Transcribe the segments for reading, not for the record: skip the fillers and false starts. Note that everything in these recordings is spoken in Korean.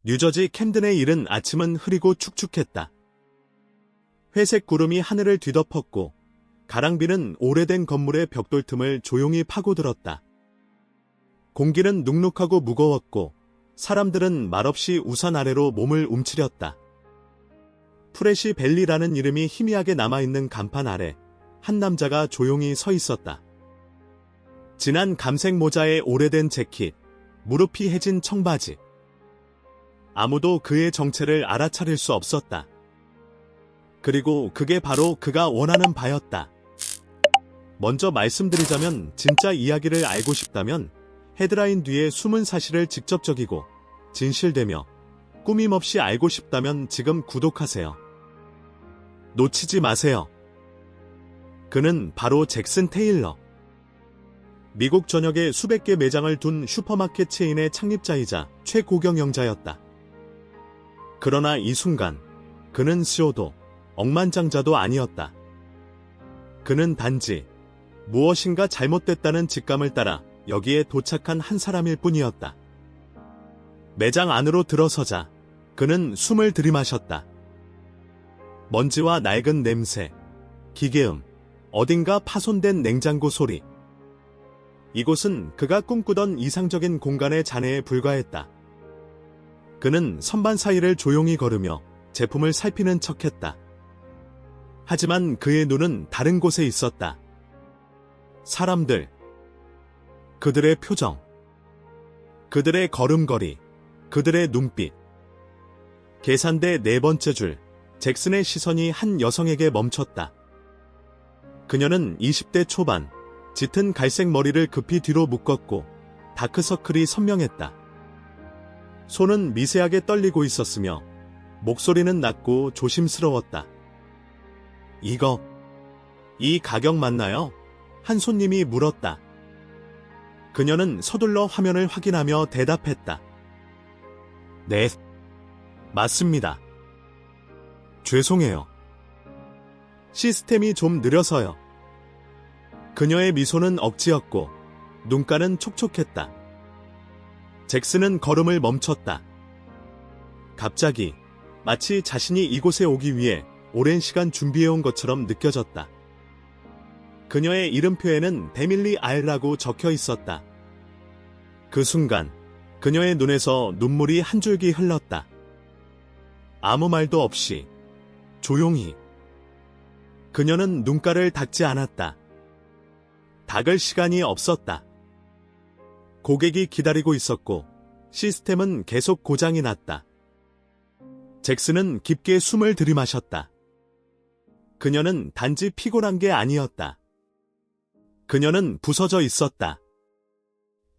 뉴저지 캠든에 이른 아침은 흐리고 축축했다. 회색 구름이 하늘을 뒤덮었고 가랑비는 오래된 건물의 벽돌 틈을 조용히 파고들었다. 공기는 눅눅하고 무거웠고 사람들은 말없이 우산 아래로 몸을 움츠렸다. 프레시 벨리라는 이름이 희미하게 남아있는 간판 아래 한 남자가 조용히 서 있었다. 진한 감색 모자에 오래된 재킷, 무릎이 해진 청바지. 아무도 그의 정체를 알아차릴 수 없었다. 그리고 그게 바로 그가 원하는 바였다. 먼저 말씀드리자면 진짜 이야기를 알고 싶다면 헤드라인 뒤에 숨은 사실을 직접 적이고 진실되며 꾸밈없이 알고 싶다면 지금 구독하세요. 놓치지 마세요. 그는 바로 잭슨 테일러. 미국 전역에 수백 개 매장을 둔 슈퍼마켓 체인의 창립자이자 최고경영자였다. 그러나 이 순간 그는 CEO도 억만장자도 아니었다. 그는 단지 무엇인가 잘못됐다는 직감을 따라 여기에 도착한 한 사람일 뿐이었다. 매장 안으로 들어서자 그는 숨을 들이마셨다. 먼지와 낡은 냄새, 기계음, 어딘가 파손된 냉장고 소리. 이곳은 그가 꿈꾸던 이상적인 공간의 잔해에 불과했다. 그는 선반 사이를 조용히 걸으며 제품을 살피는 척했다. 하지만 그의 눈은 다른 곳에 있었다. 사람들, 그들의 표정, 그들의 걸음걸이, 그들의 눈빛. 계산대 네 번째 줄, 잭슨의 시선이 한 여성에게 멈췄다. 그녀는 20대 초반, 짙은 갈색 머리를 급히 뒤로 묶었고 다크서클이 선명했다. 손은 미세하게 떨리고 있었으며 목소리는 낮고 조심스러웠다. 이 가격 맞나요? 한 손님이 물었다. 그녀는 서둘러 화면을 확인하며 대답했다. 네, 맞습니다. 죄송해요. 시스템이 좀 느려서요. 그녀의 미소는 억지였고 눈가는 촉촉했다. 잭슨은 걸음을 멈췄다. 갑자기 마치 자신이 이곳에 오기 위해 오랜 시간 준비해온 것처럼 느껴졌다. 그녀의 이름표에는 데밀리 알라고 적혀 있었다. 그 순간 그녀의 눈에서 눈물이 한 줄기 흘렀다. 아무 말도 없이 조용히. 그녀는 눈가를 닫지 않았다. 닦을 시간이 없었다. 고객이 기다리고 있었고 시스템은 계속 고장이 났다. 잭슨은 깊게 숨을 들이마셨다. 그녀는 단지 피곤한 게 아니었다. 그녀는 부서져 있었다.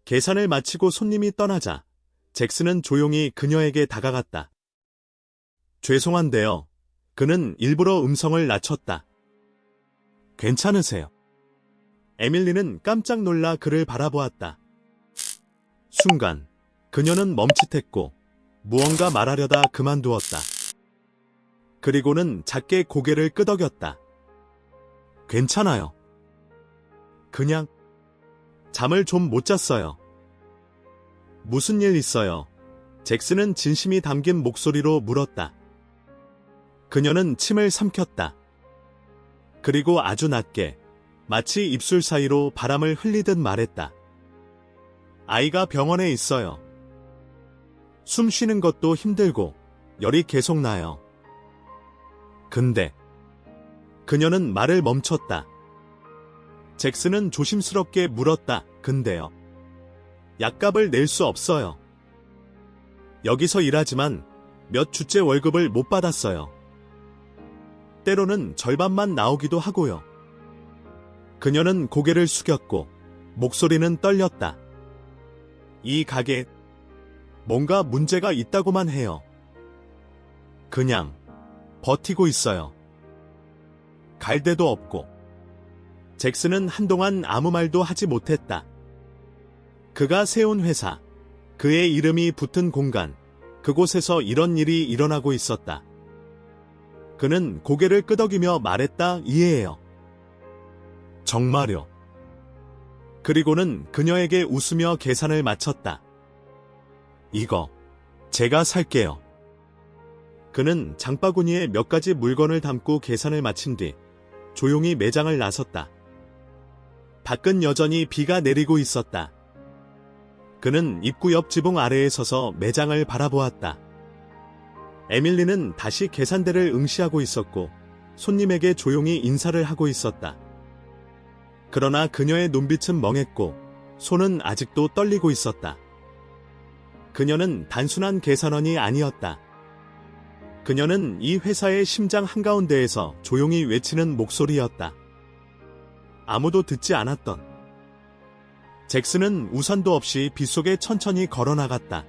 계산을 마치고 손님이 떠나자 잭슨은 조용히 그녀에게 다가갔다. 죄송한데요. 그는 일부러 음성을 낮췄다. 괜찮으세요? 에밀리는 깜짝 놀라 그를 바라보았다. 순간 그녀는 멈칫했고 무언가 말하려다 그만두었다. 그리고는 작게 고개를 끄덕였다. 괜찮아요. 그냥 잠을 좀 못 잤어요. 무슨 일 있어요? 잭슨은 진심이 담긴 목소리로 물었다. 그녀는 침을 삼켰다. 그리고 아주 낮게 마치 입술 사이로 바람을 흘리듯 말했다. 아이가 병원에 있어요. 숨 쉬는 것도 힘들고 열이 계속 나요. 근데 그녀는 말을 멈췄다. 잭슨은 조심스럽게 물었다. 근데요. 약값을 낼 수 없어요. 여기서 일하지만 몇 주째 월급을 못 받았어요. 때로는 절반만 나오기도 하고요. 그녀는 고개를 숙였고 목소리는 떨렸다. 이 가게 뭔가 문제가 있다고만 해요. 그냥 버티고 있어요. 갈 데도 없고. 잭슨은 한동안 아무 말도 하지 못했다. 그가 세운 회사, 그의 이름이 붙은 공간, 그곳에서 이런 일이 일어나고 있었다. 그는 고개를 끄덕이며 말했다. 이해해요. 정말요. 그리고는 그녀에게 웃으며 계산을 마쳤다. 이거 제가 살게요. 그는 장바구니에 몇 가지 물건을 담고 계산을 마친 뒤 조용히 매장을 나섰다. 밖은 여전히 비가 내리고 있었다. 그는 입구 옆 지붕 아래에 서서 매장을 바라보았다. 에밀리는 다시 계산대를 응시하고 있었고 손님에게 조용히 인사를 하고 있었다. 그러나 그녀의 눈빛은 멍했고 손은 아직도 떨리고 있었다. 그녀는 단순한 계산원이 아니었다. 그녀는 이 회사의 심장 한가운데에서 조용히 외치는 목소리였다. 아무도 듣지 않았던. 잭슨은 우산도 없이 빗속에 천천히 걸어나갔다.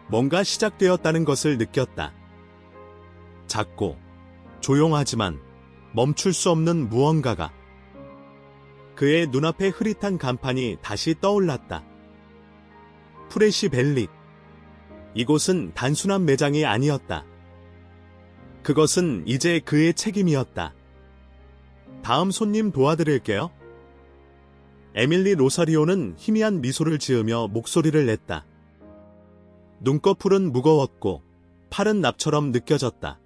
뭔가 시작되었다는 것을 느꼈다. 작고 조용하지만 멈출 수 없는 무언가가. 그의 눈앞에 흐릿한 간판이 다시 떠올랐다. 프레시 벨리. 이곳은 단순한 매장이 아니었다. 그것은 이제 그의 책임이었다. 다음 손님 도와드릴게요. 에밀리 로사리오는 희미한 미소를 지으며 목소리를 냈다. 눈꺼풀은 무거웠고 팔은 납처럼 느껴졌다.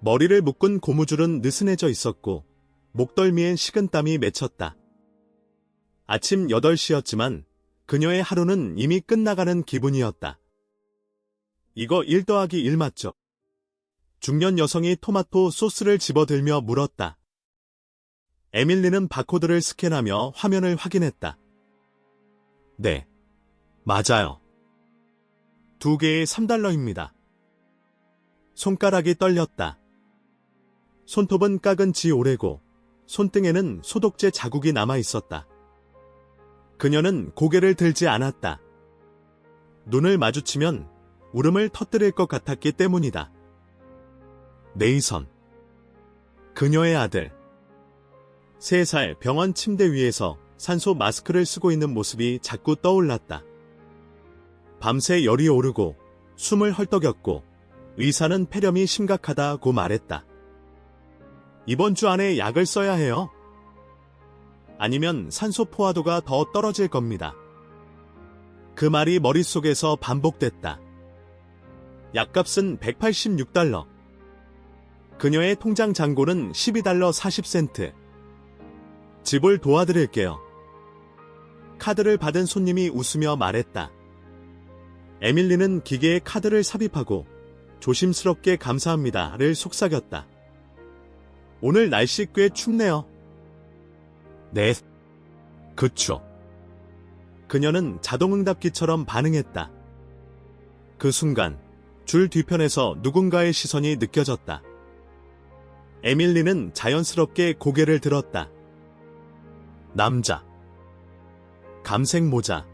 머리를 묶은 고무줄은 느슨해져 있었고 목덜미엔 식은땀이 맺혔다. 아침 8시였지만 그녀의 하루는 이미 끝나가는 기분이었다. 이거 1 더하기 1 맞죠? 중년 여성이 토마토 소스를 집어들며 물었다. 에밀리는 바코드를 스캔하며 화면을 확인했다. 네, 맞아요. 2개에 3달러입니다. 손가락이 떨렸다. 손톱은 깎은 지 오래고 손등에는 소독제 자국이 남아 있었다. 그녀는 고개를 들지 않았다. 눈을 마주치면 울음을 터뜨릴 것 같았기 때문이다. 네이선. 그녀의 아들. 3살 병원 침대 위에서 산소 마스크를 쓰고 있는 모습이 자꾸 떠올랐다. 밤새 열이 오르고 숨을 헐떡였고 의사는 폐렴이 심각하다고 말했다. 이번 주 안에 약을 써야 해요. 아니면 산소 포화도가 더 떨어질 겁니다. 그 말이 머릿속에서 반복됐다. 약값은 186달러. 그녀의 통장 잔고는 12달러 40센트. 지불 도와드릴게요. 카드를 받은 손님이 웃으며 말했다. 에밀리는 기계에 카드를 삽입하고 조심스럽게 감사합니다를 속삭였다. 오늘 날씨 꽤 춥네요. 네, 그쵸. 그녀는 자동응답기처럼 반응했다. 그 순간 줄 뒤편에서 누군가의 시선이 느껴졌다. 에밀리는 자연스럽게 고개를 들었다. 남자. 감색 모자,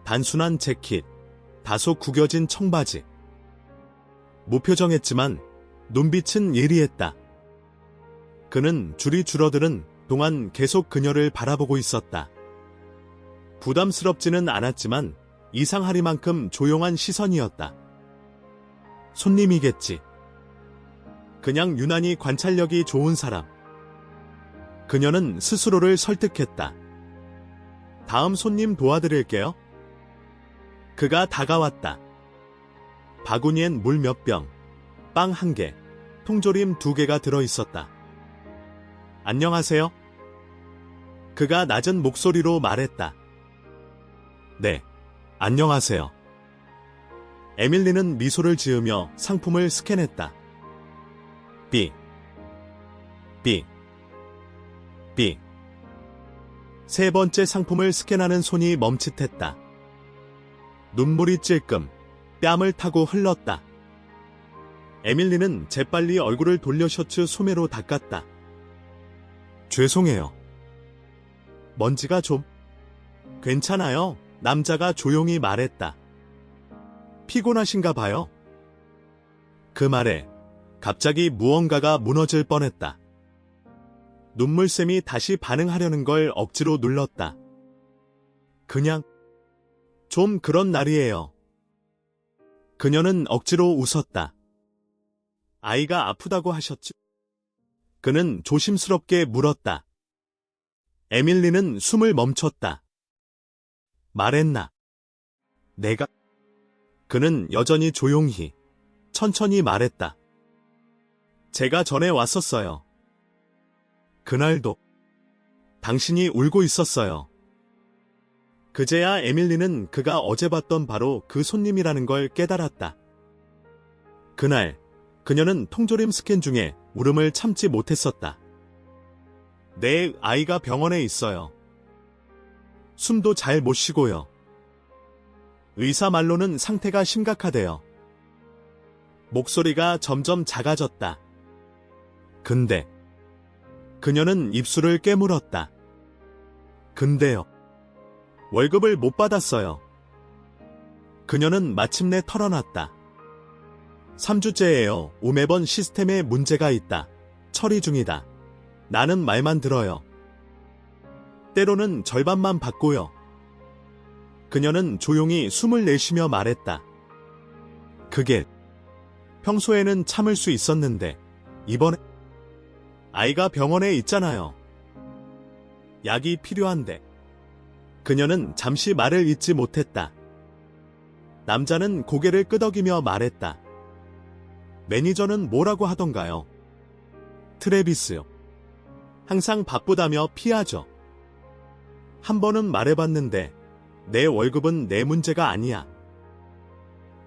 단순한 재킷, 다소 구겨진 청바지. 무표정했지만 눈빛은 예리했다. 그는 줄이 줄어드는 동안 계속 그녀를 바라보고 있었다. 부담스럽지는 않았지만 이상하리만큼 조용한 시선이었다. 손님이겠지. 그냥 유난히 관찰력이 좋은 사람. 그녀는 스스로를 설득했다. 다음 손님 도와드릴게요. 그가 다가왔다. 바구니엔 물 몇 병, 빵 1개, 통조림 2개가 들어있었다. 안녕하세요. 그가 낮은 목소리로 말했다. 네, 안녕하세요. 에밀리는 미소를 지으며 상품을 스캔했다. B. 세 번째 상품을 스캔하는 손이 멈칫했다. 눈물이 찔끔 뺨을 타고 흘렀다. 에밀리는 재빨리 얼굴을 돌려 셔츠 소매로 닦았다. 죄송해요. 먼지가 좀... 괜찮아요. 남자가 조용히 말했다. 피곤하신가 봐요. 그 말에 갑자기 무언가가 무너질 뻔했다. 눈물샘이 다시 반응하려는 걸 억지로 눌렀다. 그냥 좀 그런 날이에요. 그녀는 억지로 웃었다. 아이가 아프다고 하셨죠? 그는 조심스럽게 물었다. 에밀리는 숨을 멈췄다. 말했나? 내가 그는 여전히 조용히, 천천히 말했다. 제가 전에 왔었어요. 그날도 당신이 울고 있었어요. 그제야 에밀리는 그가 어제 봤던 바로 그 손님이라는 걸 깨달았다. 그날 그녀는 통조림 스캔 중에 울음을 참지 못했었다. 내 아이가 병원에 있어요. 숨도 잘 못 쉬고요. 의사 말로는 상태가 심각하대요. 목소리가 점점 작아졌다. 근데 그녀는 입술을 깨물었다. 근데요. 월급을 못 받았어요. 그녀는 마침내 털어놨다. 3주째예요. 매번 시스템에 문제가 있다. 처리 중이다. 나는 말만 들어요. 때로는 절반만 받고요. 그녀는 조용히 숨을 내쉬며 말했다. 그게 평소에는 참을 수 있었는데 이번에 아이가 병원에 있잖아요. 약이 필요한데. 그녀는 잠시 말을 잇지 못했다. 남자는 고개를 끄덕이며 말했다. 매니저는 뭐라고 하던가요? 트래비스요. 항상 바쁘다며 피하죠. 한 번은 말해봤는데 내 월급은 내 문제가 아니야.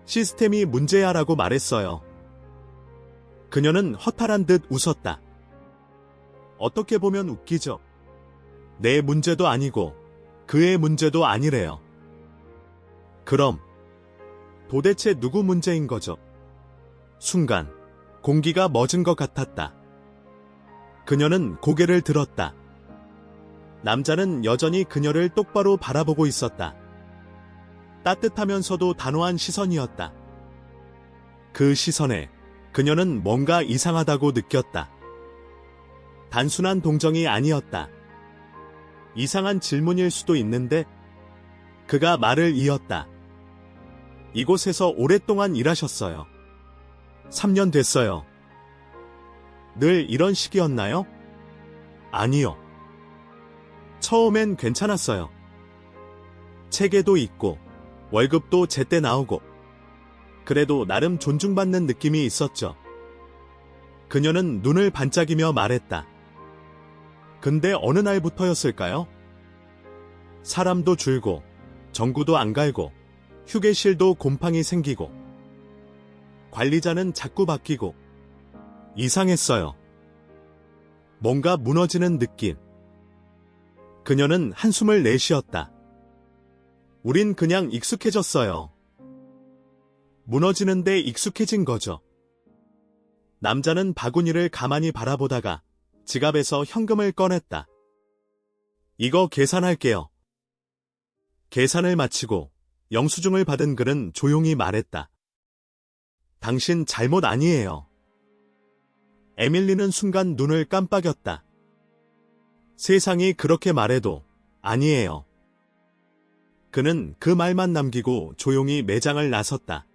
시스템이 문제야라고 말했어요. 그녀는 허탈한 듯 웃었다. 어떻게 보면 웃기죠. 내 문제도 아니고 그의 문제도 아니래요. 그럼 도대체 누구 문제인 거죠? 순간 공기가 멎은 것 같았다. 그녀는 고개를 들었다. 남자는 여전히 그녀를 똑바로 바라보고 있었다. 따뜻하면서도 단호한 시선이었다. 그 시선에 그녀는 뭔가 이상하다고 느꼈다. 단순한 동정이 아니었다. 이상한 질문일 수도 있는데 그가 말을 이었다. 이곳에서 오랫동안 일하셨어요. 3년 됐어요. 늘 이런 식이었나요? 아니요. 처음엔 괜찮았어요. 체계도 있고 월급도 제때 나오고 그래도 나름 존중받는 느낌이 있었죠. 그녀는 눈을 반짝이며 말했다. 근데 어느 날부터였을까요? 사람도 줄고 전구도 안 갈고 휴게실도 곰팡이 생기고 관리자는 자꾸 바뀌고 이상했어요. 뭔가 무너지는 느낌. 그녀는 한숨을 내쉬었다. 우린 그냥 익숙해졌어요. 무너지는데 익숙해진 거죠. 남자는 바구니를 가만히 바라보다가 지갑에서 현금을 꺼냈다. 이거 계산할게요. 계산을 마치고 영수증을 받은 그는 조용히 말했다. 당신 잘못 아니에요. 에밀리는 순간 눈을 깜빡였다. 세상이 그렇게 말해도 아니에요. 그는 그 말만 남기고 조용히 매장을 나섰다.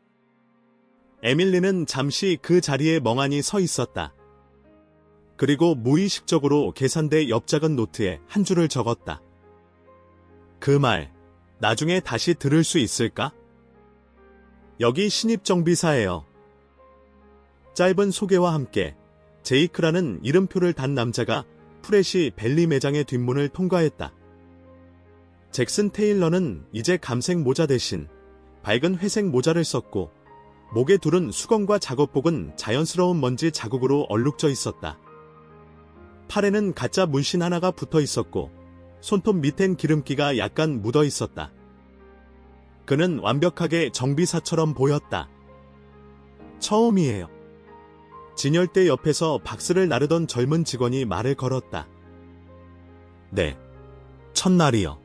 에밀리는 잠시 그 자리에 멍하니 서 있었다. 그리고 무의식적으로 계산대 옆 작은 노트에 한 줄을 적었다. 그 말, 나중에 다시 들을 수 있을까? 여기 신입정비사예요. 짧은 소개와 함께 제이크라는 이름표를 단 남자가 프레시 벨리 매장의 뒷문을 통과했다. 잭슨 테일러는 이제 감색 모자 대신 밝은 회색 모자를 썼고 목에 두른 수건과 작업복은 자연스러운 먼지 자국으로 얼룩져 있었다. 팔에는 가짜 문신 하나가 붙어 있었고 손톱 밑엔 기름기가 약간 묻어 있었다. 그는 완벽하게 정비사처럼 보였다. 처음이에요. 진열대 옆에서 박스를 나르던 젊은 직원이 말을 걸었다. 네, 첫날이요.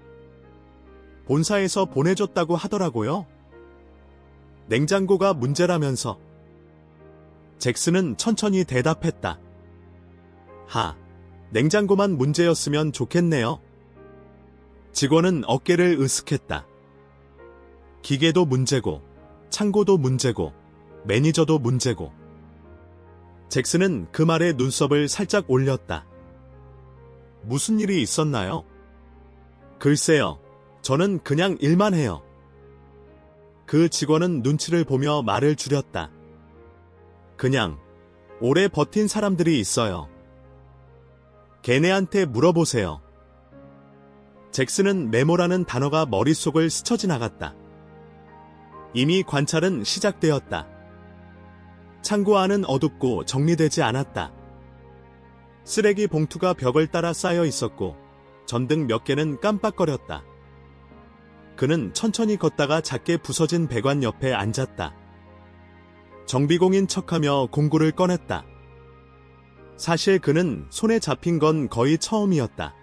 본사에서 보내줬다고 하더라고요. 냉장고가 문제라면서. 잭슨은 천천히 대답했다. 냉장고만 문제였으면 좋겠네요. 직원은 어깨를 으쓱했다. 기계도 문제고, 창고도 문제고, 매니저도 문제고. 잭슨은 그 말에 눈썹을 살짝 올렸다. 무슨 일이 있었나요? 글쎄요, 저는 그냥 일만 해요. 그 직원은 눈치를 보며 말을 줄였다. 그냥 오래 버틴 사람들이 있어요. 걔네한테 물어보세요. 잭슨은 메모라는 단어가 머릿속을 스쳐 지나갔다. 이미 관찰은 시작되었다. 창고 안은 어둡고 정리되지 않았다. 쓰레기 봉투가 벽을 따라 쌓여 있었고 전등 몇 개는 깜빡거렸다. 그는 천천히 걷다가 작게 부서진 배관 옆에 앉았다. 정비공인 척하며 공구를 꺼냈다. 사실 그는 손에 잡힌 건 거의 처음이었다.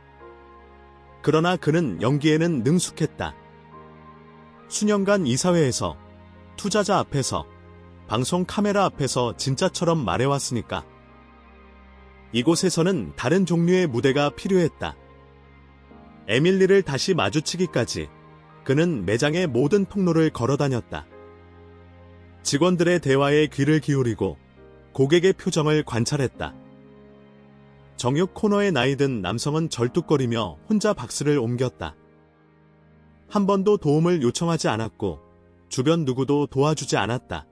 그러나 그는 연기에는 능숙했다. 수년간 이사회에서, 투자자 앞에서, 방송 카메라 앞에서 진짜처럼 말해왔으니까. 이곳에서는 다른 종류의 무대가 필요했다. 에밀리를 다시 마주치기까지 그는 매장의 모든 통로를 걸어다녔다. 직원들의 대화에 귀를 기울이고 고객의 표정을 관찰했다. 정육 코너에 나이든 남성은 절뚝거리며 혼자 박스를 옮겼다. 한 번도 도움을 요청하지 않았고 주변 누구도 도와주지 않았다.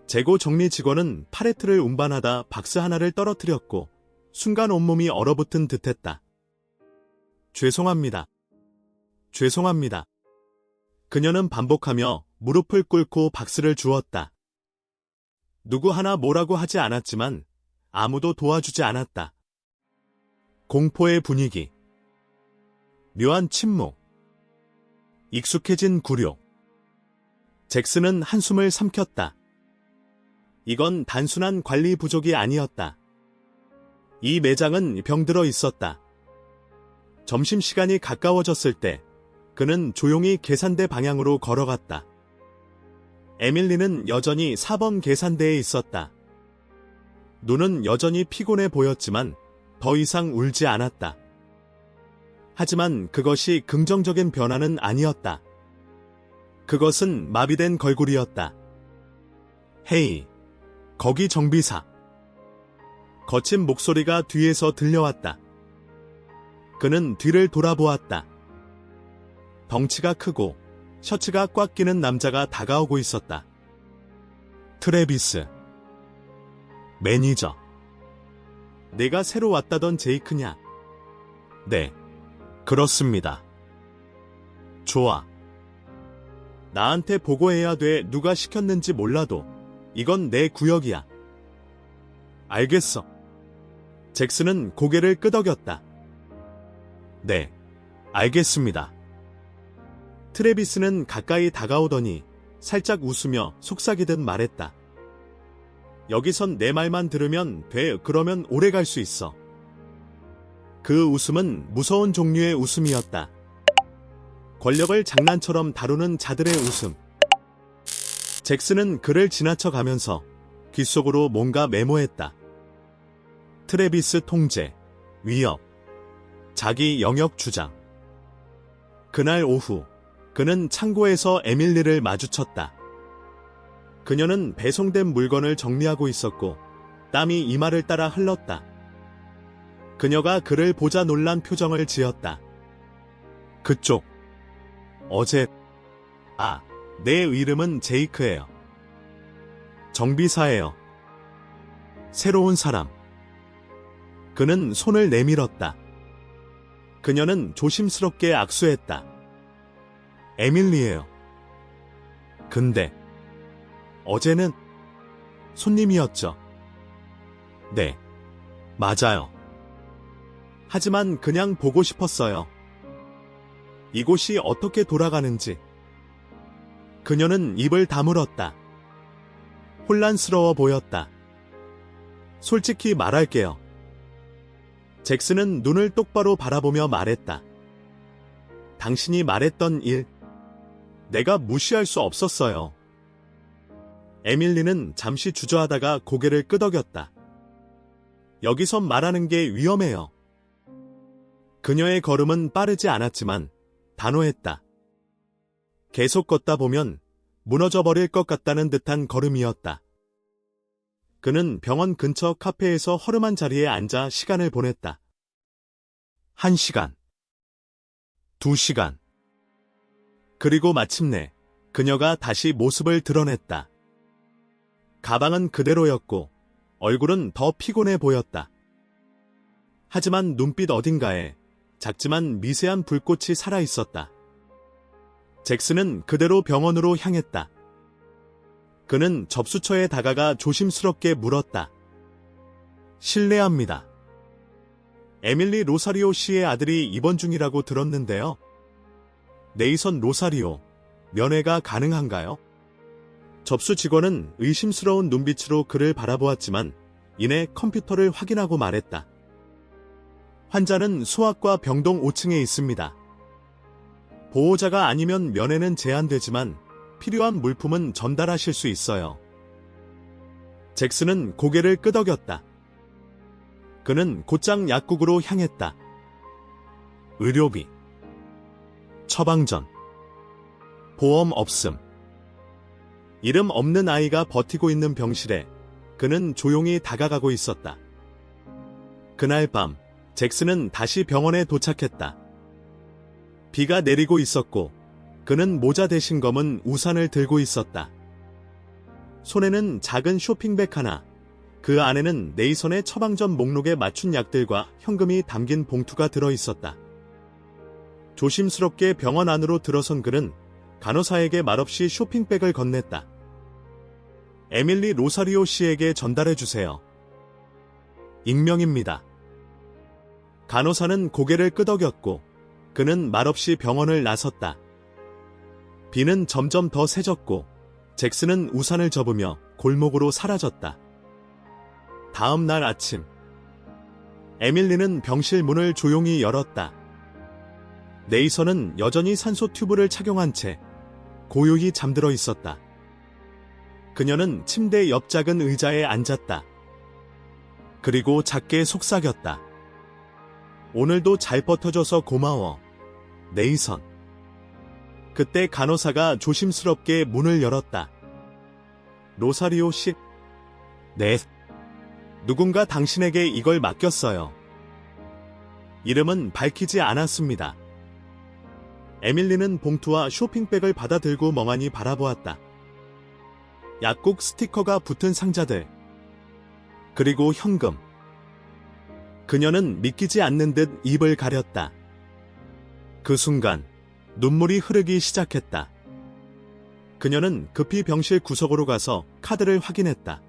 재고 정리 직원은 팔레트를 운반하다 박스 하나를 떨어뜨렸고 순간 온몸이 얼어붙은 듯했다. 죄송합니다. 죄송합니다. 그녀는 반복하며 무릎을 꿇고 박스를 주었다. 누구 하나 뭐라고 하지 않았지만 아무도 도와주지 않았다. 공포의 분위기. 묘한 침묵. 익숙해진 굴욕. 잭슨은 한숨을 삼켰다. 이건 단순한 관리 부족이 아니었다. 이 매장은 병들어 있었다. 점심시간이 가까워졌을 때 그는 조용히 계산대 방향으로 걸어갔다. 에밀리는 여전히 4번 계산대에 있었다. 눈은 여전히 피곤해 보였지만 더 이상 울지 않았다. 하지만 그것이 긍정적인 변화는 아니었다. 그것은 마비된 걸굴이었다. 헤이, 거기 정비사. 거친 목소리가 뒤에서 들려왔다. 그는 뒤를 돌아보았다. 덩치가 크고 셔츠가 꽉 끼는 남자가 다가오고 있었다. 트래비스. 매니저. 내가 새로 왔다던 제이크냐? 네, 그렇습니다. 좋아. 나한테 보고해야 돼. 누가 시켰는지 몰라도 이건 내 구역이야. 알겠어. 잭슨은 고개를 끄덕였다. 네, 알겠습니다. 트래비스는 가까이 다가오더니 살짝 웃으며 속삭이듯 말했다. 여기선 내 말만 들으면 돼. 그러면 오래 갈 수 있어. 그 웃음은 무서운 종류의 웃음이었다. 권력을 장난처럼 다루는 자들의 웃음. 잭슨은 그를 지나쳐 가면서 귓속으로 뭔가 메모했다. 트래비스 통제, 위협, 자기 영역 주장. 그날 오후 그는 창고에서 에밀리를 마주쳤다. 그녀는 배송된 물건을 정리하고 있었고 땀이 이마를 따라 흘렀다. 그녀가 그를 보자 놀란 표정을 지었다. 그쪽. 어제. 내 이름은 제이크예요. 정비사예요. 새로운 사람. 그는 손을 내밀었다. 그녀는 조심스럽게 악수했다. 에밀리예요. 근데 어제는 손님이었죠. 네, 맞아요. 하지만 그냥 보고 싶었어요. 이곳이 어떻게 돌아가는지. 그녀는 입을 다물었다. 혼란스러워 보였다. 솔직히 말할게요. 잭슨은 눈을 똑바로 바라보며 말했다. 당신이 말했던 일, 내가 무시할 수 없었어요. 에밀리는 잠시 주저하다가 고개를 끄덕였다. 여기서 말하는 게 위험해요. 그녀의 걸음은 빠르지 않았지만 단호했다. 계속 걷다 보면 무너져 버릴 것 같다는 듯한 걸음이었다. 그는 병원 근처 카페에서 허름한 자리에 앉아 시간을 보냈다. 1시간, 2시간. 그리고 마침내 그녀가 다시 모습을 드러냈다. 가방은 그대로였고 얼굴은 더 피곤해 보였다. 하지만 눈빛 어딘가에 작지만 미세한 불꽃이 살아있었다. 잭슨은 그대로 병원으로 향했다. 그는 접수처에 다가가 조심스럽게 물었다. 실례합니다. 에밀리 로사리오 씨의 아들이 입원 중이라고 들었는데요. 네이선 로사리오, 면회가 가능한가요? 접수 직원은 의심스러운 눈빛으로 그를 바라보았지만 이내 컴퓨터를 확인하고 말했다. 환자는 소아과 병동 5층에 있습니다. 보호자가 아니면 면회는 제한되지만 필요한 물품은 전달하실 수 있어요. 잭슨은 고개를 끄덕였다. 그는 곧장 약국으로 향했다. 의료비, 처방전, 보험 없음. 이름 없는 아이가 버티고 있는 병실에 그는 조용히 다가가고 있었다. 그날 밤 잭슨은 다시 병원에 도착했다. 비가 내리고 있었고 그는 모자 대신 검은 우산을 들고 있었다. 손에는 작은 쇼핑백 하나, 그 안에는 네이선의 처방전 목록에 맞춘 약들과 현금이 담긴 봉투가 들어있었다. 조심스럽게 병원 안으로 들어선 그는 간호사에게 말없이 쇼핑백을 건넸다. 에밀리 로사리오 씨에게 전달해주세요. 익명입니다. 간호사는 고개를 끄덕였고 그는 말없이 병원을 나섰다. 비는 점점 더 세졌고 잭슨은 우산을 접으며 골목으로 사라졌다. 다음 날 아침 에밀리는 병실 문을 조용히 열었다. 네이선은 여전히 산소 튜브를 착용한 채 고요히 잠들어 있었다. 그녀는 침대 옆 작은 의자에 앉았다. 그리고 작게 속삭였다. 오늘도 잘 버텨줘서 고마워, 네이선. 그때 간호사가 조심스럽게 문을 열었다. 로사리오 씨? 네. 누군가 당신에게 이걸 맡겼어요. 이름은 밝히지 않았습니다. 에밀리는 봉투와 쇼핑백을 받아 들고 멍하니 바라보았다. 약국 스티커가 붙은 상자들, 그리고 현금. 그녀는 믿기지 않는 듯 입을 가렸다. 그 순간 눈물이 흐르기 시작했다. 그녀는 급히 병실 구석으로 가서 카드를 확인했다.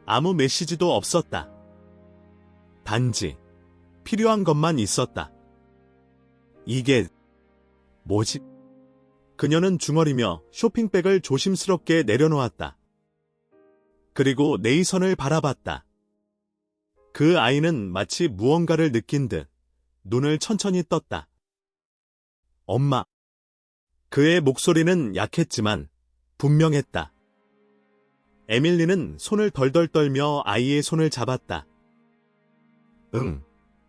아무 메시지도 없었다. 단지 필요한 것만 있었다. 이게 뭐지? 그녀는 중얼이며 쇼핑백을 조심스럽게 내려놓았다. 그리고 네이선을 바라봤다. 그 아이는 마치 무언가를 느낀 듯 눈을 천천히 떴다. 엄마. 그의 목소리는 약했지만 분명했다. 에밀리는 손을 덜덜 떨며 아이의 손을 잡았다. 응,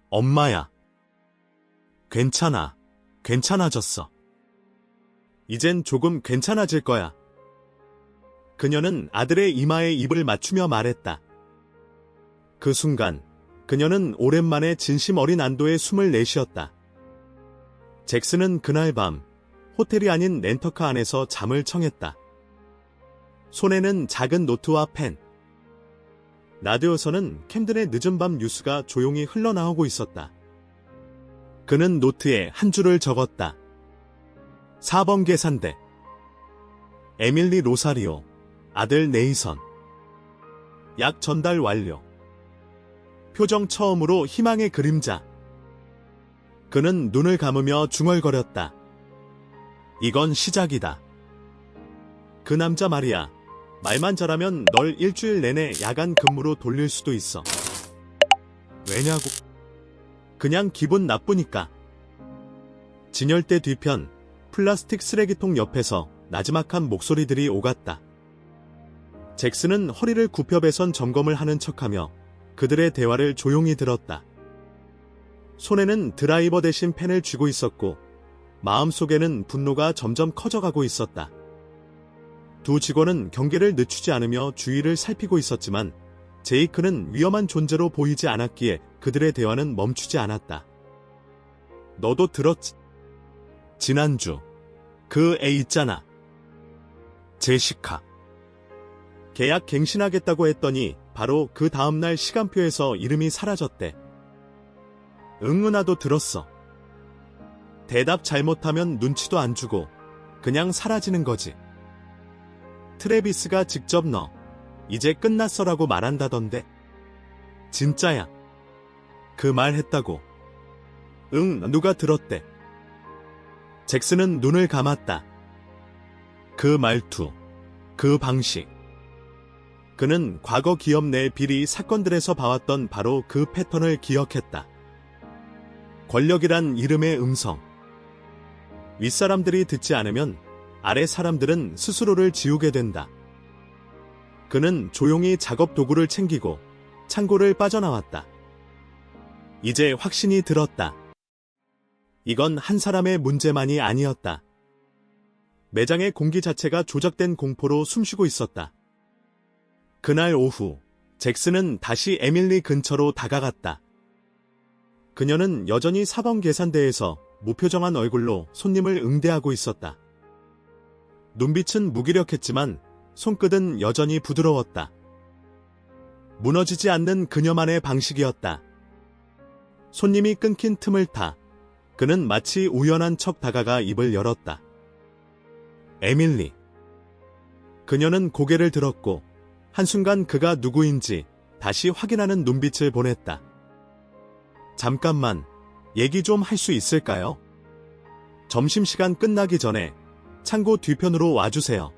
엄마야. 괜찮아. 괜찮아졌어. 이젠 조금 괜찮아질 거야. 그녀는 아들의 이마에 입을 맞추며 말했다. 그 순간 그녀는 오랜만에 진심 어린 안도의 숨을 내쉬었다. 잭슨은 그날 밤 호텔이 아닌 렌터카 안에서 잠을 청했다. 손에는 작은 노트와 펜. 라디오에서는 캠든의 늦은 밤 뉴스가 조용히 흘러나오고 있었다. 그는 노트에 한 줄을 적었다. 4번 계산대. 에밀리 로사리오, 아들 네이선. 약 전달 완료. 표정 처음으로 희망의 그림자. 그는 눈을 감으며 중얼거렸다. 이건 시작이다. 그 남자 말이야. 말만 잘하면 널 일주일 내내 야간 근무로 돌릴 수도 있어. 왜냐고? 그냥 기분 나쁘니까. 진열대 뒤편 플라스틱 쓰레기통 옆에서 나지막한 목소리들이 오갔다. 잭슨은 허리를 굽혀배선 점검을 하는 척하며 그들의 대화를 조용히 들었다. 손에는 드라이버 대신 펜을 쥐고 있었고 마음속에는 분노가 점점 커져가고 있었다. 두 직원은 경계를 늦추지 않으며 주위를 살피고 있었지만 제이크는 위험한 존재로 보이지 않았기에 그들의 대화는 멈추지 않았다. 너도 들었지? 지난주 그 애 있잖아. 제시카. 계약 갱신하겠다고 했더니 바로 그 다음날 시간표에서 이름이 사라졌대. 응은아도 들었어. 대답 잘못하면 눈치도 안 주고 그냥 사라지는 거지. 트래비스가 직접 너 이제 끝났어라고 말한다던데. 진짜야. 그 말 했다고. 응, 누가 들었대. 잭슨은 눈을 감았다. 그 말투, 그 방식. 그는 과거 기업 내 비리 사건들에서 봐왔던 바로 그 패턴을 기억했다. 권력이란 이름의 음성. 윗사람들이 듣지 않으면 아래 사람들은 스스로를 지우게 된다. 그는 조용히 작업 도구를 챙기고 창고를 빠져나왔다. 이제 확신이 들었다. 이건 한 사람의 문제만이 아니었다. 매장의 공기 자체가 조작된 공포로 숨쉬고 있었다. 그날 오후, 잭슨은 다시 에밀리 근처로 다가갔다. 그녀는 여전히 사번 계산대에서 무표정한 얼굴로 손님을 응대하고 있었다. 눈빛은 무기력했지만 손끝은 여전히 부드러웠다. 무너지지 않는 그녀만의 방식이었다. 손님이 끊긴 틈을 타 그는 마치 우연한 척 다가가 입을 열었다. 에밀리. 그녀는 고개를 들었고 한순간 그가 누구인지 다시 확인하는 눈빛을 보냈다. 잠깐만, 얘기 좀 할 수 있을까요? 점심시간 끝나기 전에 창고 뒤편으로 와주세요.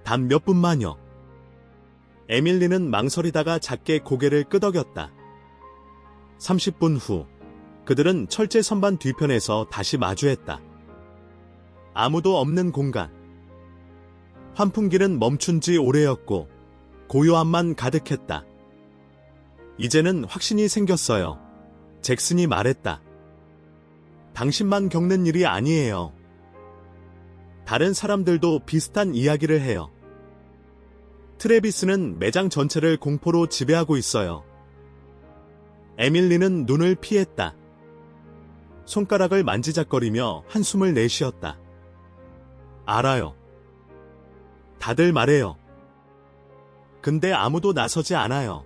단 몇 분만요. 에밀리는 망설이다가 작게 고개를 끄덕였다. 30분 후, 그들은 철제 선반 뒤편에서 다시 마주했다. 아무도 없는 공간. 환풍기는 멈춘 지 오래였고 고요함만 가득했다. 이제는 확신이 생겼어요. 잭슨이 말했다. 당신만 겪는 일이 아니에요. 다른 사람들도 비슷한 이야기를 해요. 트래비스는 매장 전체를 공포로 지배하고 있어요. 에밀리는 눈을 피했다. 손가락을 만지작거리며 한숨을 내쉬었다. 알아요. 다들 말해요. 근데 아무도 나서지 않아요.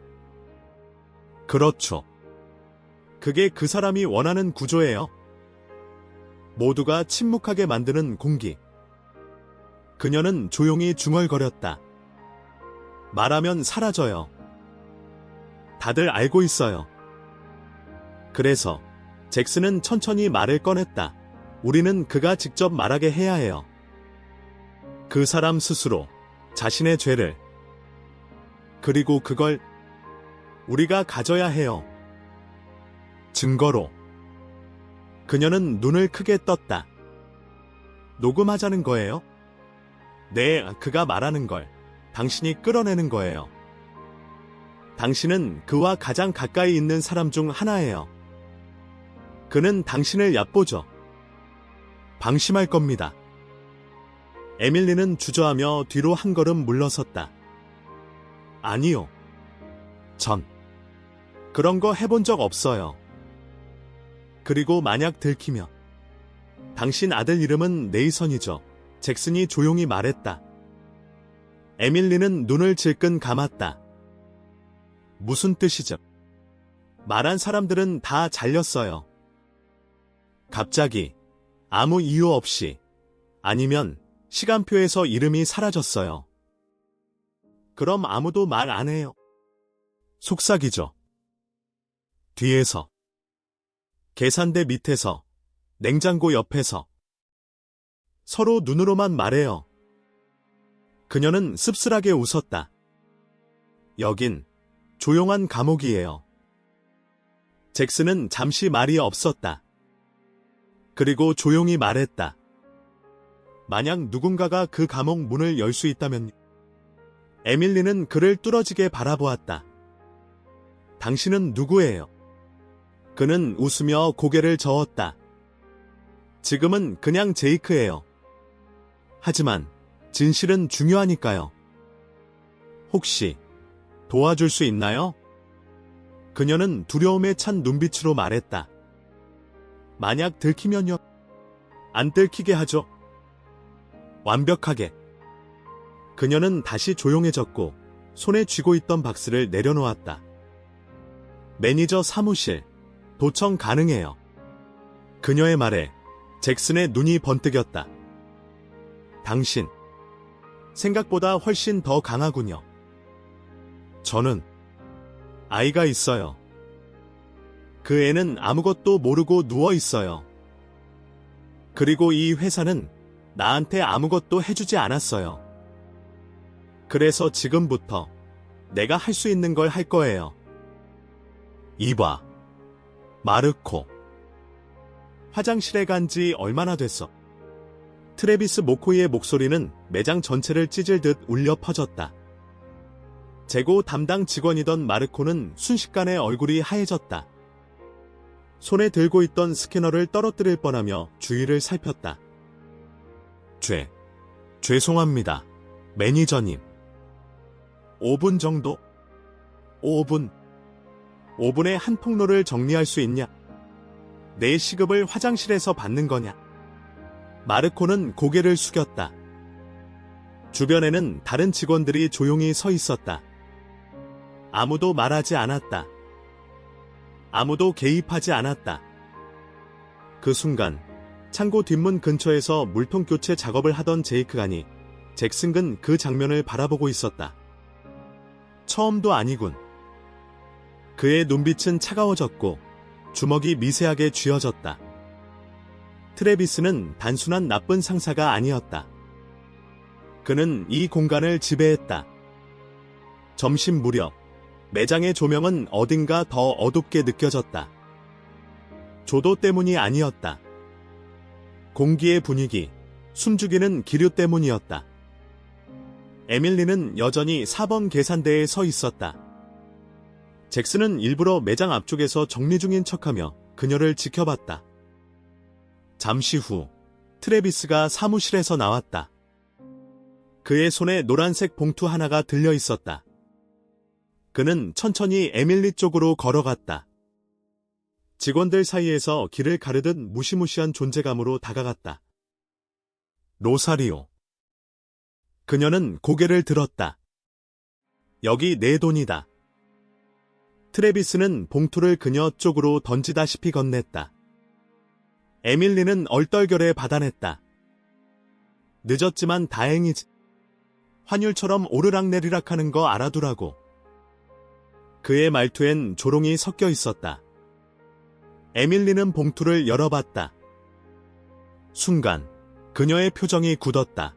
그렇죠. 그게 그 사람이 원하는 구조예요. 모두가 침묵하게 만드는 공기. 그녀는 조용히 중얼거렸다. 말하면 사라져요. 다들 알고 있어요. 그래서 잭슨은 천천히 말을 꺼냈다. 우리는 그가 직접 말하게 해야 해요. 그 사람 스스로 자신의 죄를. 그리고 그걸 우리가 가져야 해요. 증거로. 그녀는 눈을 크게 떴다. 녹음하자는 거예요? 네, 그가 말하는 걸 당신이 끌어내는 거예요. 당신은 그와 가장 가까이 있는 사람 중 하나예요. 그는 당신을 얕보죠. 방심할 겁니다. 에밀리는 주저하며 뒤로 한 걸음 물러섰다. 아니요. 전 그런 거 해본 적 없어요. 그리고 만약 들키면 당신 아들 이름은 네이선이죠. 잭슨이 조용히 말했다. 에밀리는 눈을 질끈 감았다. 무슨 뜻이죠? 말한 사람들은 다 잘렸어요. 갑자기 아무 이유 없이 아니면 시간표에서 이름이 사라졌어요. 그럼 아무도 말 안 해요. 속삭이죠. 뒤에서, 계산대 밑에서, 냉장고 옆에서. 서로 눈으로만 말해요. 그녀는 씁쓸하게 웃었다. 여긴 조용한 감옥이에요. 잭슨은 잠시 말이 없었다. 그리고 조용히 말했다. 만약 누군가가 그 감옥 문을 열 수 있다면. 에밀리는 그를 뚫어지게 바라보았다. 당신은 누구예요? 그는 웃으며 고개를 저었다. 지금은 그냥 제이크예요. 하지만 진실은 중요하니까요. 혹시 도와줄 수 있나요? 그녀는 두려움에 찬 눈빛으로 말했다. 만약 들키면요? 안 들키게 하죠. 완벽하게. 그녀는 다시 조용해졌고 손에 쥐고 있던 박스를 내려놓았다. 매니저 사무실, 도청 가능해요. 그녀의 말에 잭슨의 눈이 번뜩였다. 당신, 생각보다 훨씬 더 강하군요. 저는 아이가 있어요. 그 애는 아무것도 모르고 누워 있어요. 그리고 이 회사는 나한테 아무것도 해주지 않았어요. 그래서 지금부터 내가 할 수 있는 걸 할 거예요. 이봐, 마르코. 화장실에 간 지 얼마나 됐어? 트래비스 모코이의 목소리는 매장 전체를 찢을 듯 울려 퍼졌다. 재고 담당 직원이던 마르코는 순식간에 얼굴이 하얘졌다. 손에 들고 있던 스캐너를 떨어뜨릴 뻔하며 주위를 살폈다. 죄송합니다, 매니저님. 5분 정도? 5분. 5분에 한 통로를 정리할 수 있냐? 내 시급을 화장실에서 받는 거냐? 마르코는 고개를 숙였다. 주변에는 다른 직원들이 조용히 서 있었다. 아무도 말하지 않았다. 아무도 개입하지 않았다. 그 순간 창고 뒷문 근처에서 물통 교체 작업을 하던 제이크가니 잭슨은 그 장면을 바라보고 있었다. 처음도 아니군. 그의 눈빛은 차가워졌고 주먹이 미세하게 쥐어졌다. 트래비스는 단순한 나쁜 상사가 아니었다. 그는 이 공간을 지배했다. 점심 무렵 매장의 조명은 어딘가 더 어둡게 느껴졌다. 조도 때문이 아니었다. 공기의 분위기, 숨죽이는 기류 때문이었다. 에밀리는 여전히 4번 계산대에 서 있었다. 잭슨은 일부러 매장 앞쪽에서 정리 중인 척하며 그녀를 지켜봤다. 잠시 후 트래비스가 사무실에서 나왔다. 그의 손에 노란색 봉투 하나가 들려 있었다. 그는 천천히 에밀리 쪽으로 걸어갔다. 직원들 사이에서 길을 가르듯 무시무시한 존재감으로 다가갔다. 로사리오. 그녀는 고개를 들었다. 여기 내 돈이다. 트래비스는 봉투를 그녀 쪽으로 던지다시피 건넸다. 에밀리는 얼떨결에 받아냈다. 늦었지만 다행이지. 환율처럼 오르락내리락 하는 거 알아두라고. 그의 말투엔 조롱이 섞여 있었다. 에밀리는 봉투를 열어봤다. 순간 그녀의 표정이 굳었다.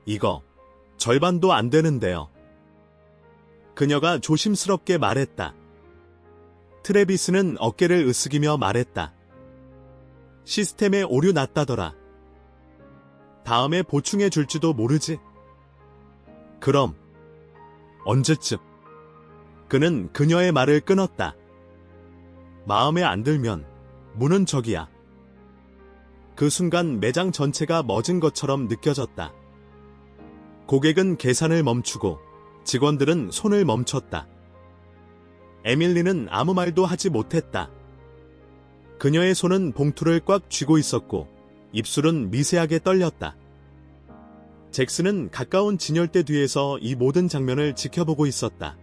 이거 절반도 안 되는데요. 그녀가 조심스럽게 말했다. 트래비스는 어깨를 으쓱이며 말했다. 시스템에 오류 났다더라. 다음에 보충해 줄지도 모르지. 그럼 언제쯤? 그는 그녀의 말을 끊었다. 마음에 안 들면 문은 저기야. 그 순간 매장 전체가 멎은 것처럼 느껴졌다. 고객은 계산을 멈추고 직원들은 손을 멈췄다. 에밀리는 아무 말도 하지 못했다. 그녀의 손은 봉투를 꽉 쥐고 있었고 입술은 미세하게 떨렸다. 잭슨은 가까운 진열대 뒤에서 이 모든 장면을 지켜보고 있었다.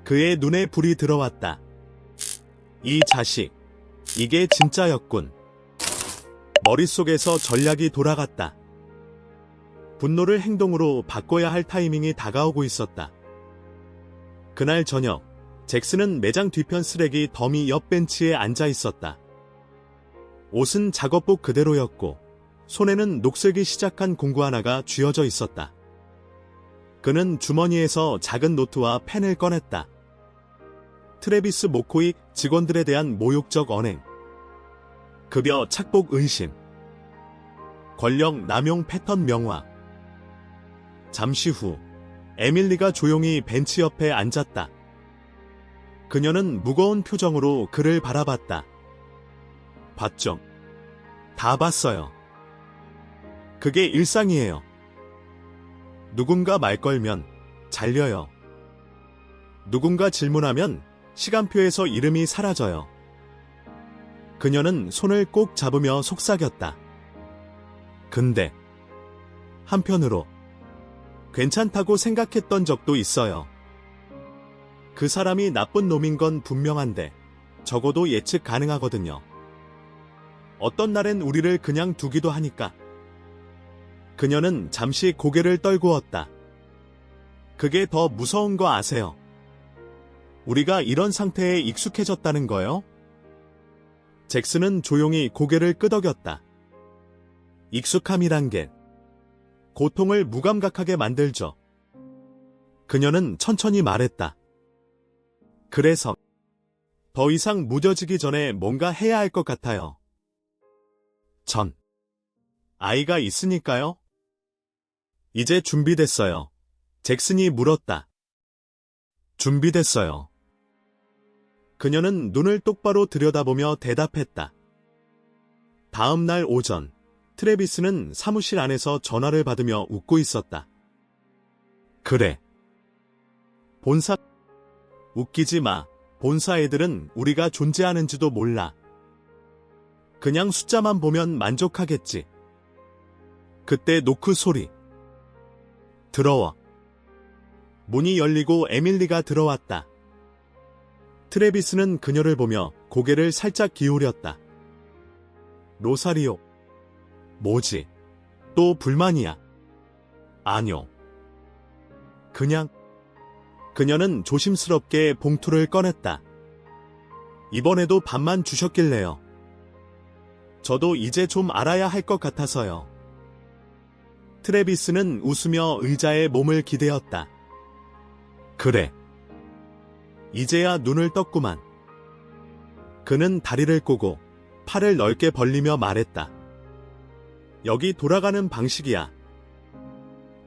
그의 눈에 불이 들어왔다. 이 자식, 이게 진짜였군. 머릿속에서 전략이 돌아갔다. 분노를 행동으로 바꿔야 할 타이밍이 다가오고 있었다. 그날 저녁, 잭슨은 매장 뒤편 쓰레기 더미 옆 벤치에 앉아 있었다. 옷은 작업복 그대로였고 손에는 녹슬기 시작한 공구 하나가 쥐어져 있었다. 그는 주머니에서 작은 노트와 펜을 꺼냈다. 트래비스 모코이 직원들에 대한 모욕적 언행, 급여 착복 의심, 권력 남용 패턴 명화. 잠시 후 에밀리가 조용히 벤치 옆에 앉았다. 그녀는 무거운 표정으로 그를 바라봤다. 봤죠? 다 봤어요. 그게 일상이에요. 누군가 말 걸면 잘려요. 누군가 질문하면 시간표에서 이름이 사라져요. 그녀는 손을 꼭 잡으며 속삭였다. 근데 한편으로 괜찮다고 생각했던 적도 있어요. 그 사람이 나쁜 놈인 건 분명한데 적어도 예측 가능하거든요. 어떤 날엔 우리를 그냥 두기도 하니까. 그녀는 잠시 고개를 떨구었다. 그게 더 무서운 거 아세요? 우리가 이런 상태에 익숙해졌다는 거요? 잭슨은 조용히 고개를 끄덕였다. 익숙함이란 게 고통을 무감각하게 만들죠. 그녀는 천천히 말했다. 그래서 더 이상 무뎌지기 전에 뭔가 해야 할 것 같아요. 전 아이가 있으니까요. 이제 준비됐어요. 잭슨이 물었다. 준비됐어요. 그녀는 눈을 똑바로 들여다보며 대답했다. 다음 날 오전, 트래비스는 사무실 안에서 전화를 받으며 웃고 있었다. 그래. 본사, 웃기지 마. 본사 애들은 우리가 존재하는지도 몰라. 그냥 숫자만 보면 만족하겠지. 그때 노크 소리. 들어와. 문이 열리고 에밀리가 들어왔다. 트래비스는 그녀를 보며 고개를 살짝 기울였다. 로사리오. 뭐지? 또 불만이야? 아뇨. 그냥. 그녀는 조심스럽게 봉투를 꺼냈다. 이번에도 밥만 주셨길래요. 저도 이제 좀 알아야 할 것 같아서요. 트래비스는 웃으며 의자에 몸을 기대었다. 그래. 이제야 눈을 떴구만. 그는 다리를 꼬고 팔을 넓게 벌리며 말했다. 여기 돌아가는 방식이야.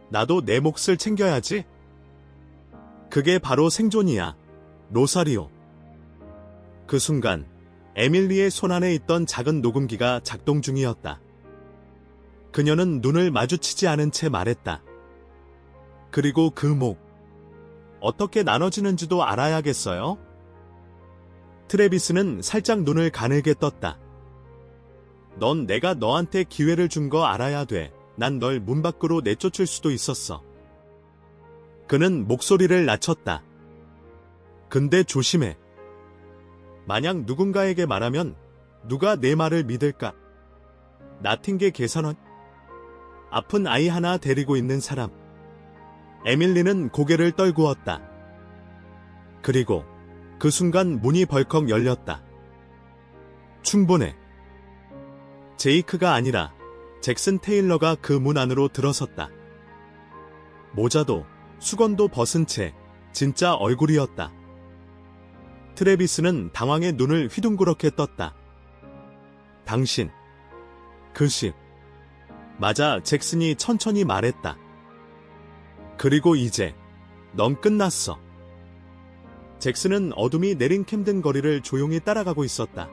나도 내 몫을 챙겨야지. 그게 바로 생존이야, 로사리오. 그 순간 에밀리의 손안에 있던 작은 녹음기가 작동 중이었다. 그녀는 눈을 마주치지 않은 채 말했다. 그리고 그 목, 어떻게 나눠지는지도 알아야겠어요? 트래비스는 살짝 눈을 가늘게 떴다. 넌 내가 너한테 기회를 준 거 알아야 돼. 난 널 문 밖으로 내쫓을 수도 있었어. 그는 목소리를 낮췄다. 근데 조심해. 만약 누군가에게 말하면 누가 내 말을 믿을까? 나팅게 계산원. 아픈 아이 하나 데리고 있는 사람. 에밀리는 고개를 떨구었다. 그리고 그 순간 문이 벌컥 열렸다. 충분해. 제이크가 아니라 잭슨 테일러가 그 문 안으로 들어섰다. 모자도 수건도 벗은 채 진짜 얼굴이었다. 트래비스는 당황해 눈을 휘둥그렇게 떴다. 당신. 그 집. 맞아, 잭슨이 천천히 말했다. 그리고 이제 넌 끝났어. 잭슨은 어둠이 내린 캠든 거리를 조용히 따라가고 있었다.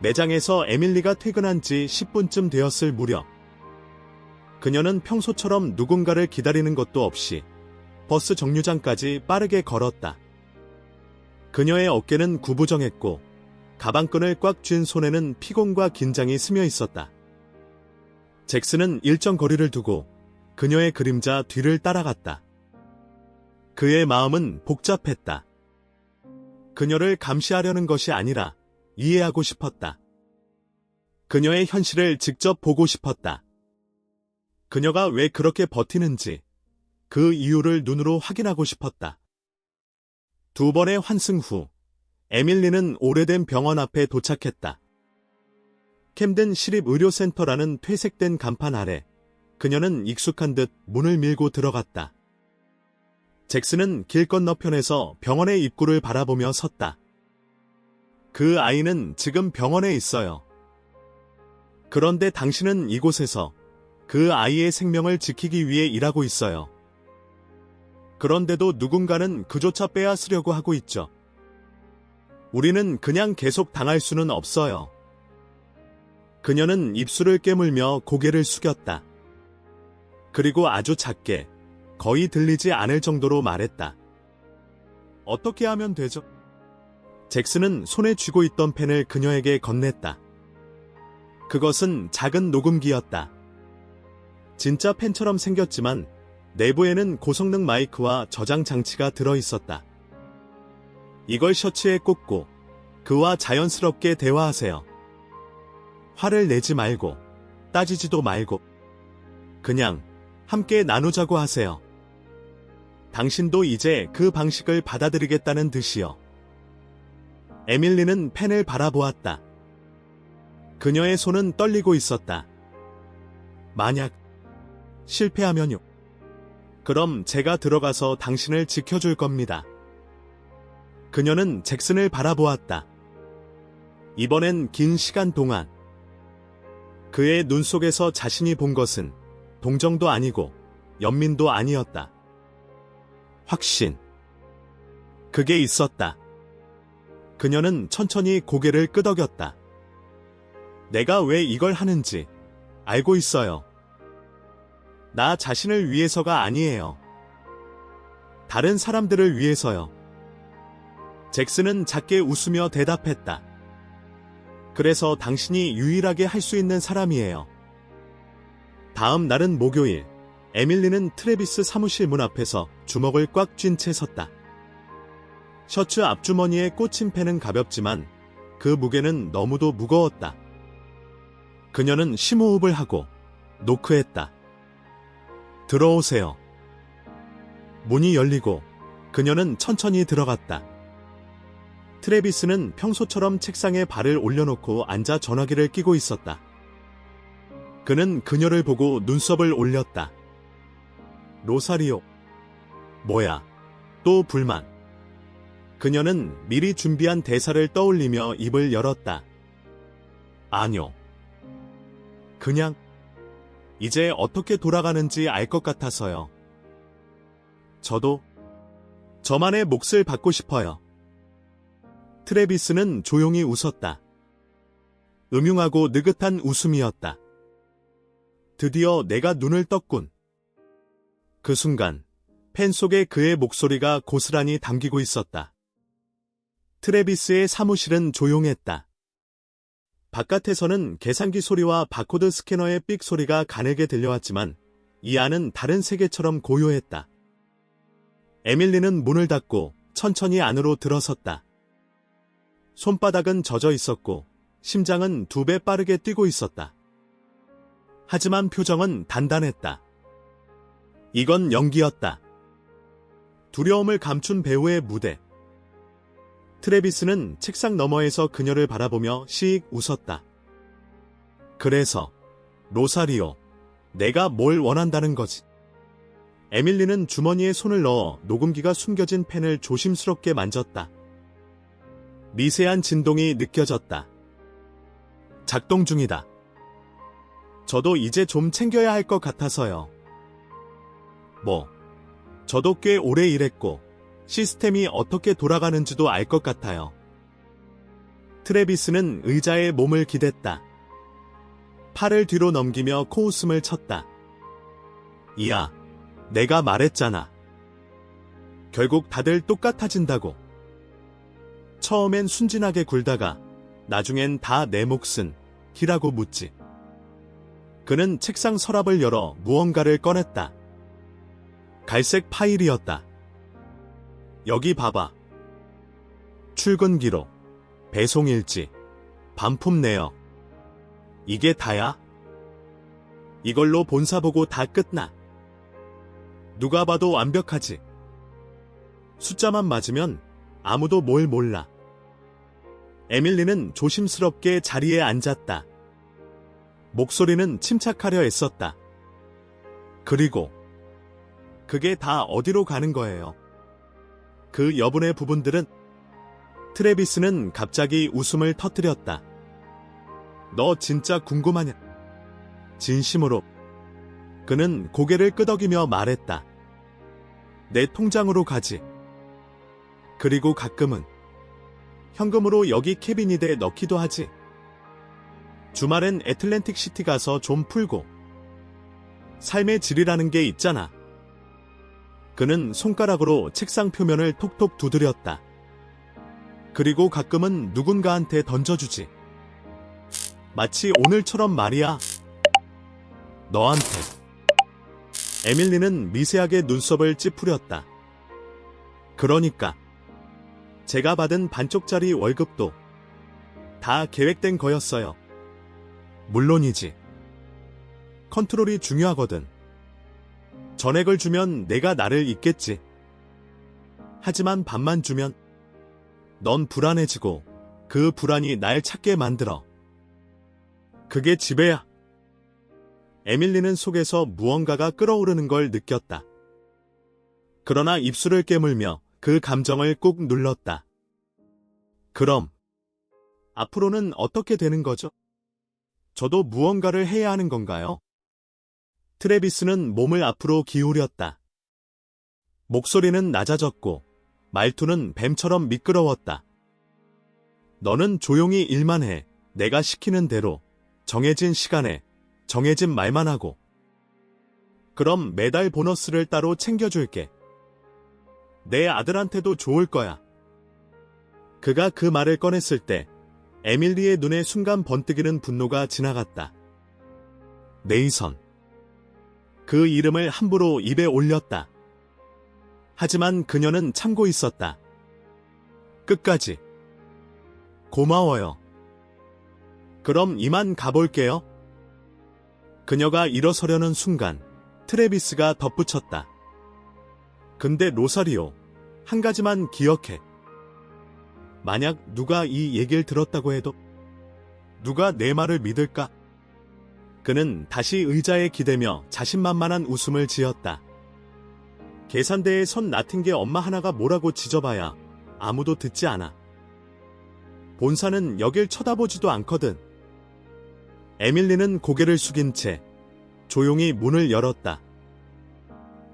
매장에서 에밀리가 퇴근한 지 10분쯤 되었을 무렵. 그녀는 평소처럼 누군가를 기다리는 것도 없이 버스 정류장까지 빠르게 걸었다. 그녀의 어깨는 구부정했고 가방끈을 꽉 쥔 손에는 피곤과 긴장이 스며 있었다. 잭슨은 일정 거리를 두고 그녀의 그림자 뒤를 따라갔다. 그의 마음은 복잡했다. 그녀를 감시하려는 것이 아니라 이해하고 싶었다. 그녀의 현실을 직접 보고 싶었다. 그녀가 왜 그렇게 버티는지 그 이유를 눈으로 확인하고 싶었다. 두 번의 환승 후 에밀리는 오래된 병원 앞에 도착했다. 캠든 시립의료센터라는 퇴색된 간판 아래 그녀는 익숙한 듯 문을 밀고 들어갔다. 잭슨은 길 건너편에서 병원의 입구를 바라보며 섰다. 그 아이는 지금 병원에 있어요. 그런데 당신은 이곳에서 그 아이의 생명을 지키기 위해 일하고 있어요. 그런데도 누군가는 그조차 빼앗으려고 하고 있죠. 우리는 그냥 계속 당할 수는 없어요. 그녀는 입술을 깨물며 고개를 숙였다. 그리고 아주 작게, 거의 들리지 않을 정도로 말했다. 어떻게 하면 되죠? 잭슨은 손에 쥐고 있던 펜을 그녀에게 건넸다. 그것은 작은 녹음기였다. 진짜 펜처럼 생겼지만 내부에는 고성능 마이크와 저장 장치가 들어있었다. 이걸 셔츠에 꽂고 그와 자연스럽게 대화하세요. 화를 내지 말고 따지지도 말고 그냥 함께 나누자고 하세요. 당신도 이제 그 방식을 받아들이겠다는 듯이요. 에밀리는 펜을 바라보았다. 그녀의 손은 떨리고 있었다. 만약 실패하면요. 그럼 제가 들어가서 당신을 지켜줄 겁니다. 그녀는 잭슨을 바라보았다. 이번엔 긴 시간 동안 그의 눈 속에서 자신이 본 것은 동정도 아니고 연민도 아니었다. 확신. 그게 있었다. 그녀는 천천히 고개를 끄덕였다. 내가 왜 이걸 하는지 알고 있어요. 나 자신을 위해서가 아니에요. 다른 사람들을 위해서요. 잭슨은 작게 웃으며 대답했다. 그래서 당신이 유일하게 할 수 있는 사람이에요. 다음 날은 목요일. 에밀리는 트래비스 사무실 문 앞에서 주먹을 꽉 쥔 채 섰다. 셔츠 앞주머니에 꽂힌 펜은 가볍지만 그 무게는 너무도 무거웠다. 그녀는 심호흡을 하고 노크했다. 들어오세요. 문이 열리고 그녀는 천천히 들어갔다. 트래비스는 평소처럼 책상에 발을 올려놓고 앉아 전화기를 끼고 있었다. 그는 그녀를 보고 눈썹을 올렸다. 로사리오. 뭐야? 또 불만. 그녀는 미리 준비한 대사를 떠올리며 입을 열었다. 아뇨. 그냥 이제 어떻게 돌아가는지 알 것 같아서요. 저도 저만의 몫을 받고 싶어요. 트래비스는 조용히 웃었다. 음흉하고 느긋한 웃음이었다. 드디어 내가 눈을 떴군. 그 순간 펜 속에 그의 목소리가 고스란히 담기고 있었다. 트래비스의 사무실은 조용했다. 바깥에서는 계산기 소리와 바코드 스캐너의 삑 소리가 가늘게 들려왔지만 이 안은 다른 세계처럼 고요했다. 에밀리는 문을 닫고 천천히 안으로 들어섰다. 손바닥은 젖어 있었고 심장은 2배 빠르게 뛰고 있었다. 하지만 표정은 단단했다. 이건 연기였다. 두려움을 감춘 배우의 무대. 트래비스는 책상 너머에서 그녀를 바라보며 시익 웃었다. 그래서 로사리오, 내가 뭘 원한다는 거지? 에밀리는 주머니에 손을 넣어 녹음기가 숨겨진 펜을 조심스럽게 만졌다. 미세한 진동이 느껴졌다. 작동 중이다. 저도 이제 좀 챙겨야 할 것 같아서요. 저도 꽤 오래 일했고 시스템이 어떻게 돌아가는지도 알 것 같아요. 트래비스는 의자에 몸을 기댔다. 팔을 뒤로 넘기며 코웃음을 쳤다. 이야, 내가 말했잖아. 결국 다들 똑같아진다고. 처음엔 순진하게 굴다가 나중엔 다 내 몫은 기라고 묻지. 그는 책상 서랍을 열어 무언가를 꺼냈다. 갈색 파일이었다. 여기 봐봐. 출근 기록, 배송 일지, 반품 내역. 이게 다야? 이걸로 본사 보고 다 끝나. 누가 봐도 완벽하지. 숫자만 맞으면 아무도 뭘 몰라. 에밀리는 조심스럽게 자리에 앉았다. 목소리는 침착하려 애썼다. 그리고 그게 다 어디로 가는 거예요? 그 여분의 부분들은? 트래비스는 갑자기 웃음을 터뜨렸다. 너 진짜 궁금하냐? 진심으로. 그는 고개를 끄덕이며 말했다. 내 통장으로 가지. 그리고 가끔은 현금으로 여기 캐비닛에 넣기도 하지. 주말엔 애틀랜틱 시티 가서 좀 풀고. 삶의 질이라는 게 있잖아. 그는 손가락으로 책상 표면을 톡톡 두드렸다. 그리고 가끔은 누군가한테 던져주지. 마치 오늘처럼 말이야. 너한테. 에밀리는 미세하게 눈썹을 찌푸렸다. 그러니까 제가 받은 반쪽짜리 월급도 다 계획된 거였어요. 물론이지. 컨트롤이 중요하거든. 전액을 주면 내가 나를 잊겠지. 하지만 반만 주면 넌 불안해지고 그 불안이 날 찾게 만들어. 그게 지배야. 에밀리는 속에서 무언가가 끓어오르는 걸 느꼈다. 그러나 입술을 깨물며 그 감정을 꾹 눌렀다. 그럼 앞으로는 어떻게 되는 거죠? 저도 무언가를 해야 하는 건가요? 트래비스는 몸을 앞으로 기울였다. 목소리는 낮아졌고 말투는 뱀처럼 미끄러웠다. 너는 조용히 일만 해. 내가 시키는 대로 정해진 시간에 정해진 말만 하고. 그럼 매달 보너스를 따로 챙겨줄게. 내 아들한테도 좋을 거야. 그가 그 말을 꺼냈을 때 에밀리의 눈에 순간 번뜩이는 분노가 지나갔다. 네이선. 그 이름을 함부로 입에 올렸다. 하지만 그녀는 참고 있었다. 끝까지. 고마워요. 그럼 이만 가볼게요. 그녀가 일어서려는 순간 트래비스가 덧붙였다. 근데 로사리오, 한 가지만 기억해. 만약 누가 이 얘기를 들었다고 해도 누가 내 말을 믿을까? 그는 다시 의자에 기대며 자신만만한 웃음을 지었다. 계산대에 선 나틴 게 엄마 하나가 뭐라고 지져봐야 아무도 듣지 않아. 본사는 여길 쳐다보지도 않거든. 에밀리는 고개를 숙인 채 조용히 문을 열었다.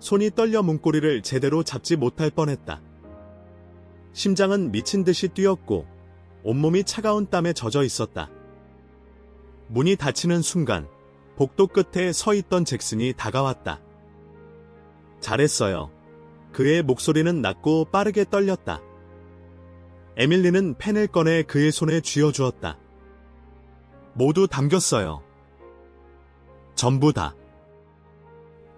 손이 떨려 문고리를 제대로 잡지 못할 뻔했다. 심장은 미친 듯이 뛰었고 온몸이 차가운 땀에 젖어 있었다. 문이 닫히는 순간 복도 끝에 서 있던 잭슨이 다가왔다. 잘했어요. 그의 목소리는 낮고 빠르게 떨렸다. 에밀리는 펜을 꺼내 그의 손에 쥐어주었다. 모두 담겼어요. 전부 다.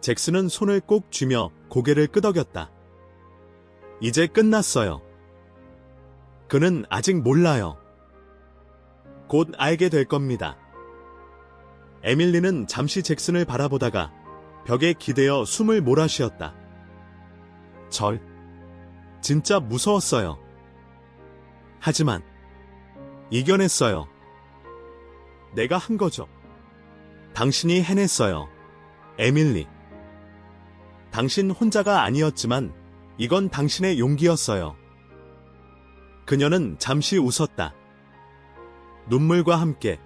잭슨은 손을 꼭 쥐며 고개를 끄덕였다. 이제 끝났어요. 그는 아직 몰라요. 곧 알게 될 겁니다. 에밀리는 잠시 잭슨을 바라보다가 벽에 기대어 숨을 몰아쉬었다. 진짜 무서웠어요. 하지만 이겨냈어요. 내가 한 거죠. 당신이 해냈어요. 에밀리. 당신 혼자가 아니었지만 이건 당신의 용기였어요. 그녀는 잠시 웃었다. 눈물과 함께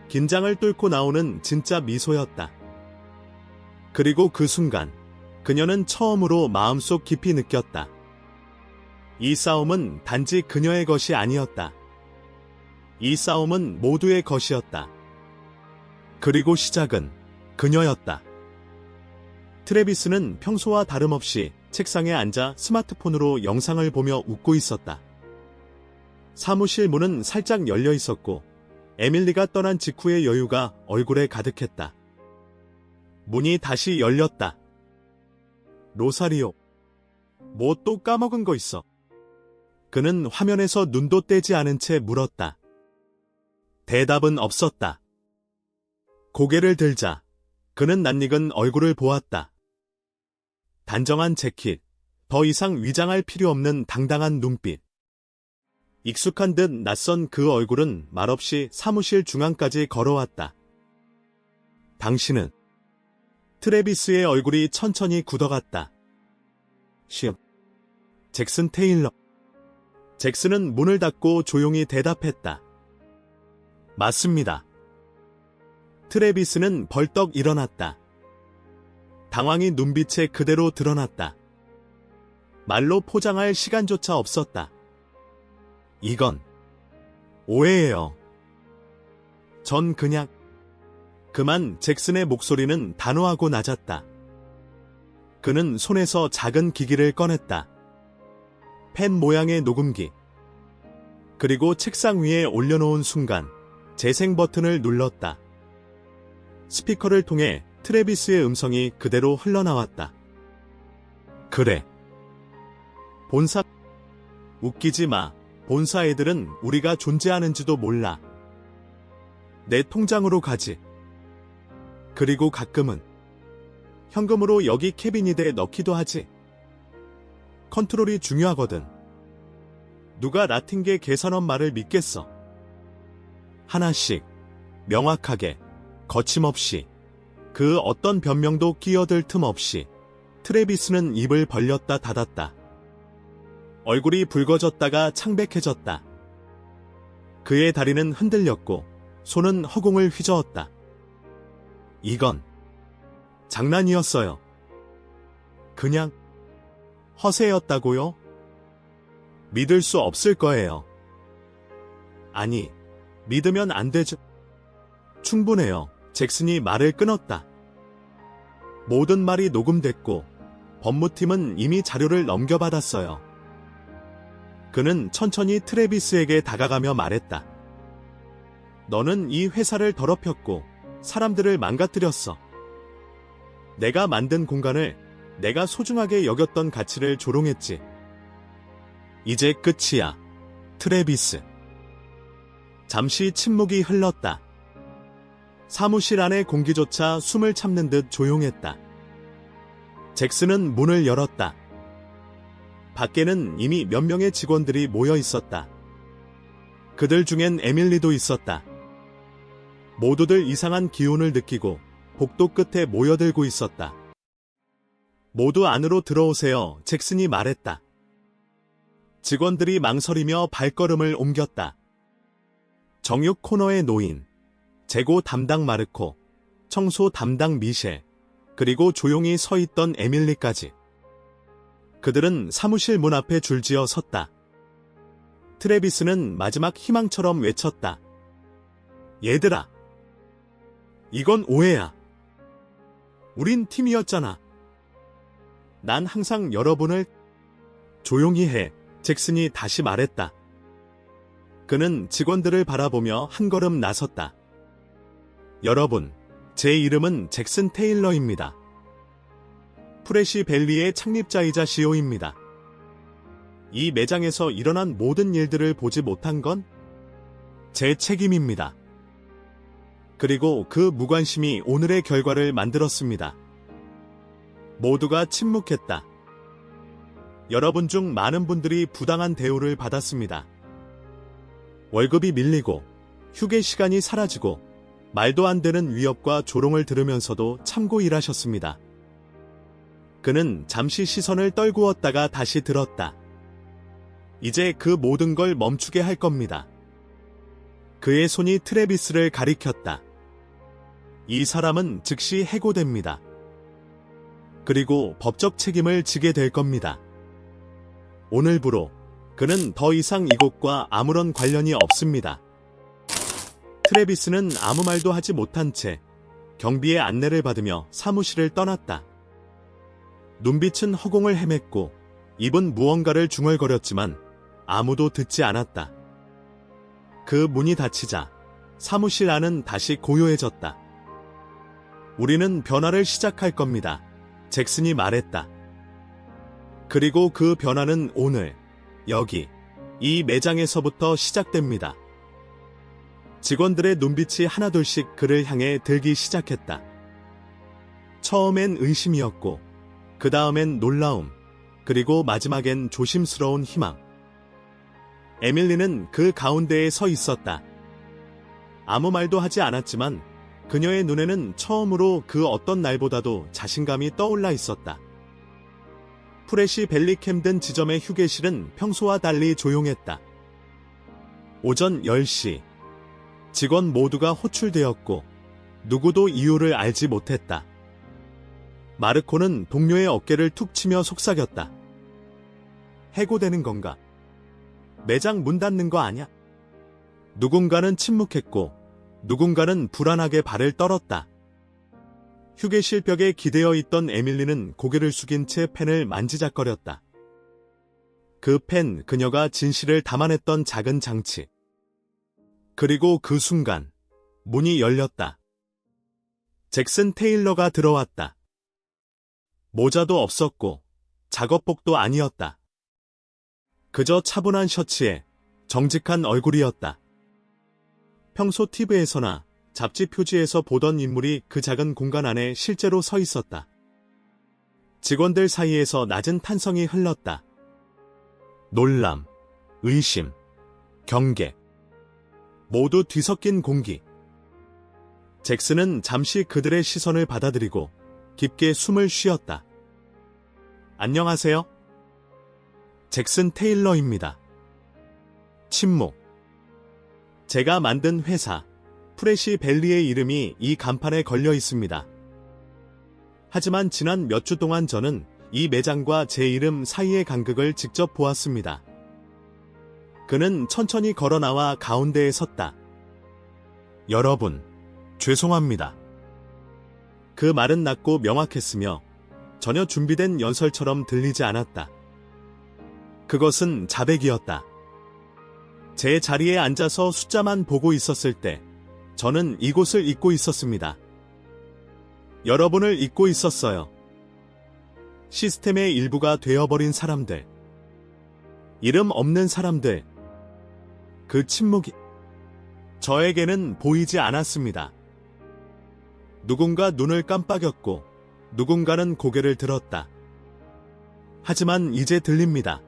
긴장을 뚫고 나오는 진짜 미소였다. 그리고 그 순간 그녀는 처음으로 마음속 깊이 느꼈다. 이 싸움은 단지 그녀의 것이 아니었다. 이 싸움은 모두의 것이었다. 그리고 시작은 그녀였다. 트래비스는 평소와 다름없이 책상에 앉아 스마트폰으로 영상을 보며 웃고 있었다. 사무실 문은 살짝 열려 있었고 에밀리가 떠난 직후의 여유가 얼굴에 가득했다. 문이 다시 열렸다. 로사리오, 뭐 또 까먹은 거 있어? 그는 화면에서 눈도 떼지 않은 채 물었다. 대답은 없었다. 고개를 들자 그는 낯익은 얼굴을 보았다. 단정한 재킷, 더 이상 위장할 필요 없는 당당한 눈빛. 익숙한 듯 낯선 그 얼굴은 말없이 사무실 중앙까지 걸어왔다. 당신은? 트래비스의 얼굴이 천천히 굳어갔다. 잭슨 테일러. 잭슨은 문을 닫고 조용히 대답했다. 맞습니다. 트래비스는 벌떡 일어났다. 당황이 눈빛에 그대로 드러났다. 말로 포장할 시간조차 없었다. 이건 오해예요. 전 그냥... 그만. 잭슨의 목소리는 단호하고 낮았다. 그는 손에서 작은 기기를 꺼냈다. 펜 모양의 녹음기. 그리고 책상 위에 올려놓은 순간 재생 버튼을 눌렀다. 스피커를 통해 트래비스의 음성이 그대로 흘러나왔다. 그래. 본사, 웃기지 마. 본사 애들은 우리가 존재하는지도 몰라. 내 통장으로 가지. 그리고 가끔은 현금으로 여기 캐비닛에 넣기도 하지. 컨트롤이 중요하거든. 누가 라틴계 계산원 말을 믿겠어. 하나씩, 명확하게, 거침없이, 그 어떤 변명도 끼어들 틈 없이 트래비스는 입을 벌렸다 닫았다. 얼굴이 붉어졌다가 창백해졌다. 그의 다리는 흔들렸고 손은 허공을 휘저었다. 이건 장난이었어요. 그냥 허세였다고요? 믿을 수 없을 거예요. 아니, 믿으면 안 되죠. 충분해요. 잭슨이 말을 끊었다. 모든 말이 녹음됐고 법무팀은 이미 자료를 넘겨받았어요. 그는 천천히 트래비스에게 다가가며 말했다. 너는 이 회사를 더럽혔고 사람들을 망가뜨렸어. 내가 만든 공간을, 내가 소중하게 여겼던 가치를 조롱했지. 이제 끝이야, 트래비스. 잠시 침묵이 흘렀다. 사무실 안의 공기조차 숨을 참는 듯 조용했다. 잭슨은 문을 열었다. 밖에는 이미 몇 명의 직원들이 모여 있었다. 그들 중엔 에밀리도 있었다. 모두들 이상한 기운을 느끼고 복도 끝에 모여들고 있었다. 모두 안으로 들어오세요, 잭슨이 말했다. 직원들이 망설이며 발걸음을 옮겼다. 정육 코너에 놓인 재고 담당 마르코, 청소 담당 미셸, 그리고 조용히 서 있던 에밀리까지. 그들은 사무실 문 앞에 줄지어 섰다. 트래비스는 마지막 희망처럼 외쳤다. 얘들아, 이건 오해야. 우린 팀이었잖아. 난 항상 여러분을... 조용히 해, 잭슨이 다시 말했다. 그는 직원들을 바라보며 한 걸음 나섰다. 여러분, 제 이름은 잭슨 테일러입니다. 프레시 밸리의 창립자이자 CEO입니다. 이 매장에서 일어난 모든 일들을 보지 못한 건 제 책임입니다. 그리고 그 무관심이 오늘의 결과를 만들었습니다. 모두가 침묵했다. 여러분 중 많은 분들이 부당한 대우를 받았습니다. 월급이 밀리고 휴게 시간이 사라지고 말도 안 되는 위협과 조롱을 들으면서도 참고 일하셨습니다. 그는 잠시 시선을 떨구었다가 다시 들었다. 이제 그 모든 걸 멈추게 할 겁니다. 그의 손이 트래비스를 가리켰다. 이 사람은 즉시 해고됩니다. 그리고 법적 책임을 지게 될 겁니다. 오늘부로 그는 더 이상 이곳과 아무런 관련이 없습니다. 트래비스는 아무 말도 하지 못한 채 경비의 안내를 받으며 사무실을 떠났다. 눈빛은 허공을 헤맸고 입은 무언가를 중얼거렸지만 아무도 듣지 않았다. 그 문이 닫히자 사무실 안은 다시 고요해졌다. 우리는 변화를 시작할 겁니다, 잭슨이 말했다. 그리고 그 변화는 오늘, 여기, 이 매장에서부터 시작됩니다. 직원들의 눈빛이 하나둘씩 그를 향해 들기 시작했다. 처음엔 의심이었고, 그 다음엔 놀라움, 그리고 마지막엔 조심스러운 희망. 에밀리는 그 가운데에 서 있었다. 아무 말도 하지 않았지만 그녀의 눈에는 처음으로 그 어떤 날보다도 자신감이 떠올라 있었다. 프레시 밸리 캠든 지점의 휴게실은 평소와 달리 조용했다. 오전 10시. 직원 모두가 호출되었고 누구도 이유를 알지 못했다. 마르코는 동료의 어깨를 툭 치며 속삭였다. 해고되는 건가? 매장 문 닫는 거 아냐? 누군가는 침묵했고 누군가는 불안하게 발을 떨었다. 휴게실 벽에 기대어 있던 에밀리는 고개를 숙인 채 펜을 만지작거렸다. 그 펜, 그녀가 진실을 담아냈던 작은 장치. 그리고 그 순간 문이 열렸다. 잭슨 테일러가 들어왔다. 모자도 없었고 작업복도 아니었다. 그저 차분한 셔츠에 정직한 얼굴이었다. 평소 TV에서나 잡지 표지에서 보던 인물이 그 작은 공간 안에 실제로 서 있었다. 직원들 사이에서 낮은 탄성이 흘렀다. 놀람, 의심, 경계. 모두 뒤섞인 공기. 잭슨은 잠시 그들의 시선을 받아들이고 깊게 숨을 쉬었다. 안녕하세요. 잭슨 테일러입니다. 침묵. 제가 만든 회사, 프레시 밸리의 이름이 이 간판에 걸려 있습니다. 하지만 지난 몇 주 동안 저는 이 매장과 제 이름 사이의 간극을 직접 보았습니다. 그는 천천히 걸어 나와 가운데에 섰다. 여러분, 죄송합니다. 그 말은 낮고 명확했으며 전혀 준비된 연설처럼 들리지 않았다. 그것은 자백이었다. 제 자리에 앉아서 숫자만 보고 있었을 때 저는 이곳을 잊고 있었습니다. 여러분을 잊고 있었어요. 시스템의 일부가 되어버린 사람들. 이름 없는 사람들. 그 침묵이 저에게는 보이지 않았습니다. 누군가 눈을 깜빡였고 누군가는 고개를 들었다. 하지만 이제 들립니다.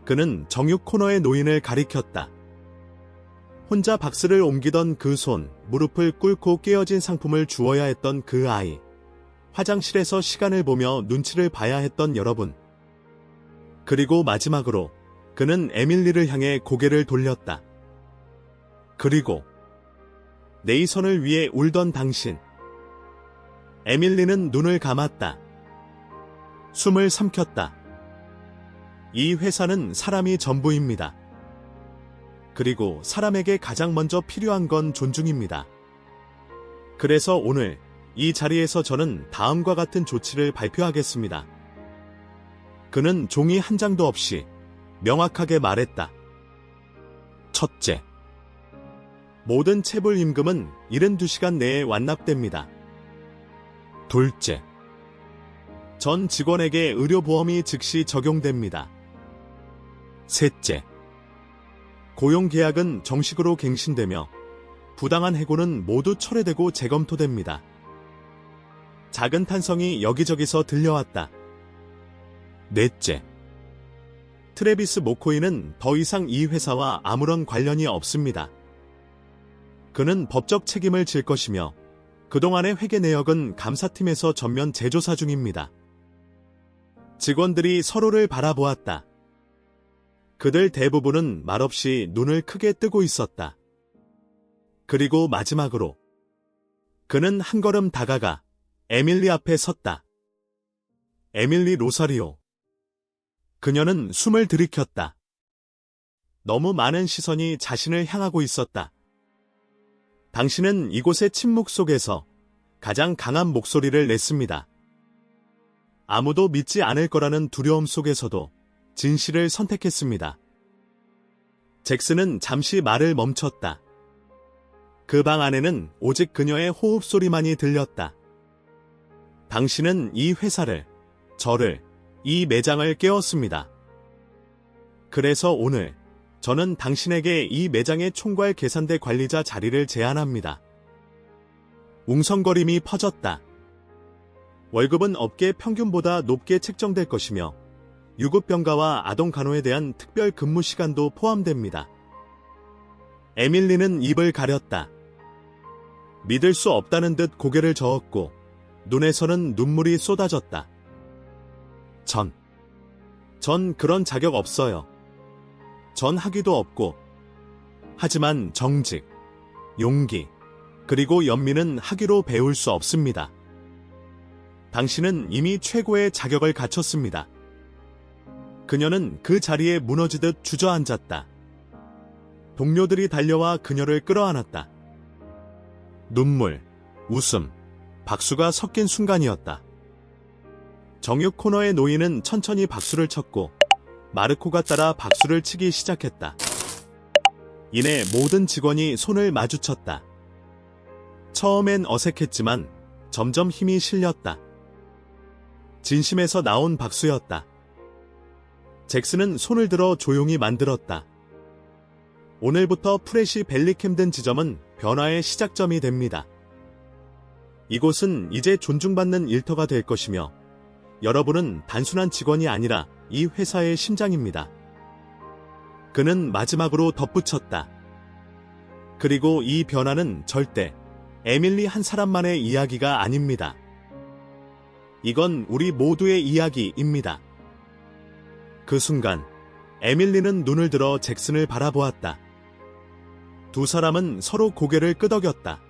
그는 정육 코너의 노인을 가리켰다. 혼자 박스를 옮기던 그 손, 무릎을 꿇고 깨어진 상품을 주어야 했던 그 아이, 화장실에서 시간을 보며 눈치를 봐야 했던 여러분. 그리고 마지막으로 그는 에밀리를 향해 고개를 돌렸다. 그리고 네이선을 위해 울던 당신. 에밀리는 눈을 감았다. 숨을 삼켰다. 이 회사는 사람이 전부입니다. 그리고 사람에게 가장 먼저 필요한 건 존중입니다. 그래서 오늘 이 자리에서 저는 다음과 같은 조치를 발표하겠습니다. 그는 종이 한 장도 없이 명확하게 말했다. 첫째, 모든 체불 임금은 72시간 내에 완납됩니다. 둘째, 전 직원에게 의료보험이 즉시 적용됩니다. 셋째, 고용계약은 정식으로 갱신되며 부당한 해고는 모두 철회되고 재검토됩니다. 작은 탄성이 여기저기서 들려왔다. 넷째, 트래비스 모코이는 더 이상 이 회사와 아무런 관련이 없습니다. 그는 법적 책임을 질 것이며 그동안의 회계 내역은 감사팀에서 전면 재조사 중입니다. 직원들이 서로를 바라보았다. 그들 대부분은 말없이 눈을 크게 뜨고 있었다. 그리고 마지막으로 그는 한 걸음 다가가 에밀리 앞에 섰다. 에밀리 로사리오. 그녀는 숨을 들이켰다. 너무 많은 시선이 자신을 향하고 있었다. 당신은 이곳의 침묵 속에서 가장 강한 목소리를 냈습니다. 아무도 믿지 않을 거라는 두려움 속에서도 진실을 선택했습니다. 잭슨은 잠시 말을 멈췄다. 그 방 안에는 오직 그녀의 호흡 소리만이 들렸다. 당신은 이 회사를, 저를, 이 매장을 깨웠습니다. 그래서 오늘 저는 당신에게 이 매장의 총괄 계산대 관리자 자리를 제안합니다. 웅성거림이 퍼졌다. 월급은 업계 평균보다 높게 책정될 것이며 유급병가와 아동간호에 대한 특별 근무 시간도 포함됩니다. 에밀리는 입을 가렸다. 믿을 수 없다는 듯 고개를 저었고 눈에서는 눈물이 쏟아졌다. 전 그런 자격 없어요. 전 학위도 없고. 하지만 정직, 용기, 그리고 연민은 학위로 배울 수 없습니다. 당신은 이미 최고의 자격을 갖췄습니다. 그녀는 그 자리에 무너지듯 주저앉았다. 동료들이 달려와 그녀를 끌어안았다. 눈물, 웃음, 박수가 섞인 순간이었다. 정육 코너의 노인은 천천히 박수를 쳤고 마르코가 따라 박수를 치기 시작했다. 이내 모든 직원이 손을 마주쳤다. 처음엔 어색했지만 점점 힘이 실렸다. 진심에서 나온 박수였다. 잭슨은 손을 들어 조용히 만들었다. 오늘부터 프레시 밸리 캠든 지점은 변화의 시작점이 됩니다. 이곳은 이제 존중받는 일터가 될 것이며 여러분은 단순한 직원이 아니라 이 회사의 심장입니다. 그는 마지막으로 덧붙였다. 그리고 이 변화는 절대 에밀리 한 사람만의 이야기가 아닙니다. 이건 우리 모두의 이야기입니다. 그 순간 에밀리는 눈을 들어 잭슨을 바라보았다. 두 사람은 서로 고개를 끄덕였다.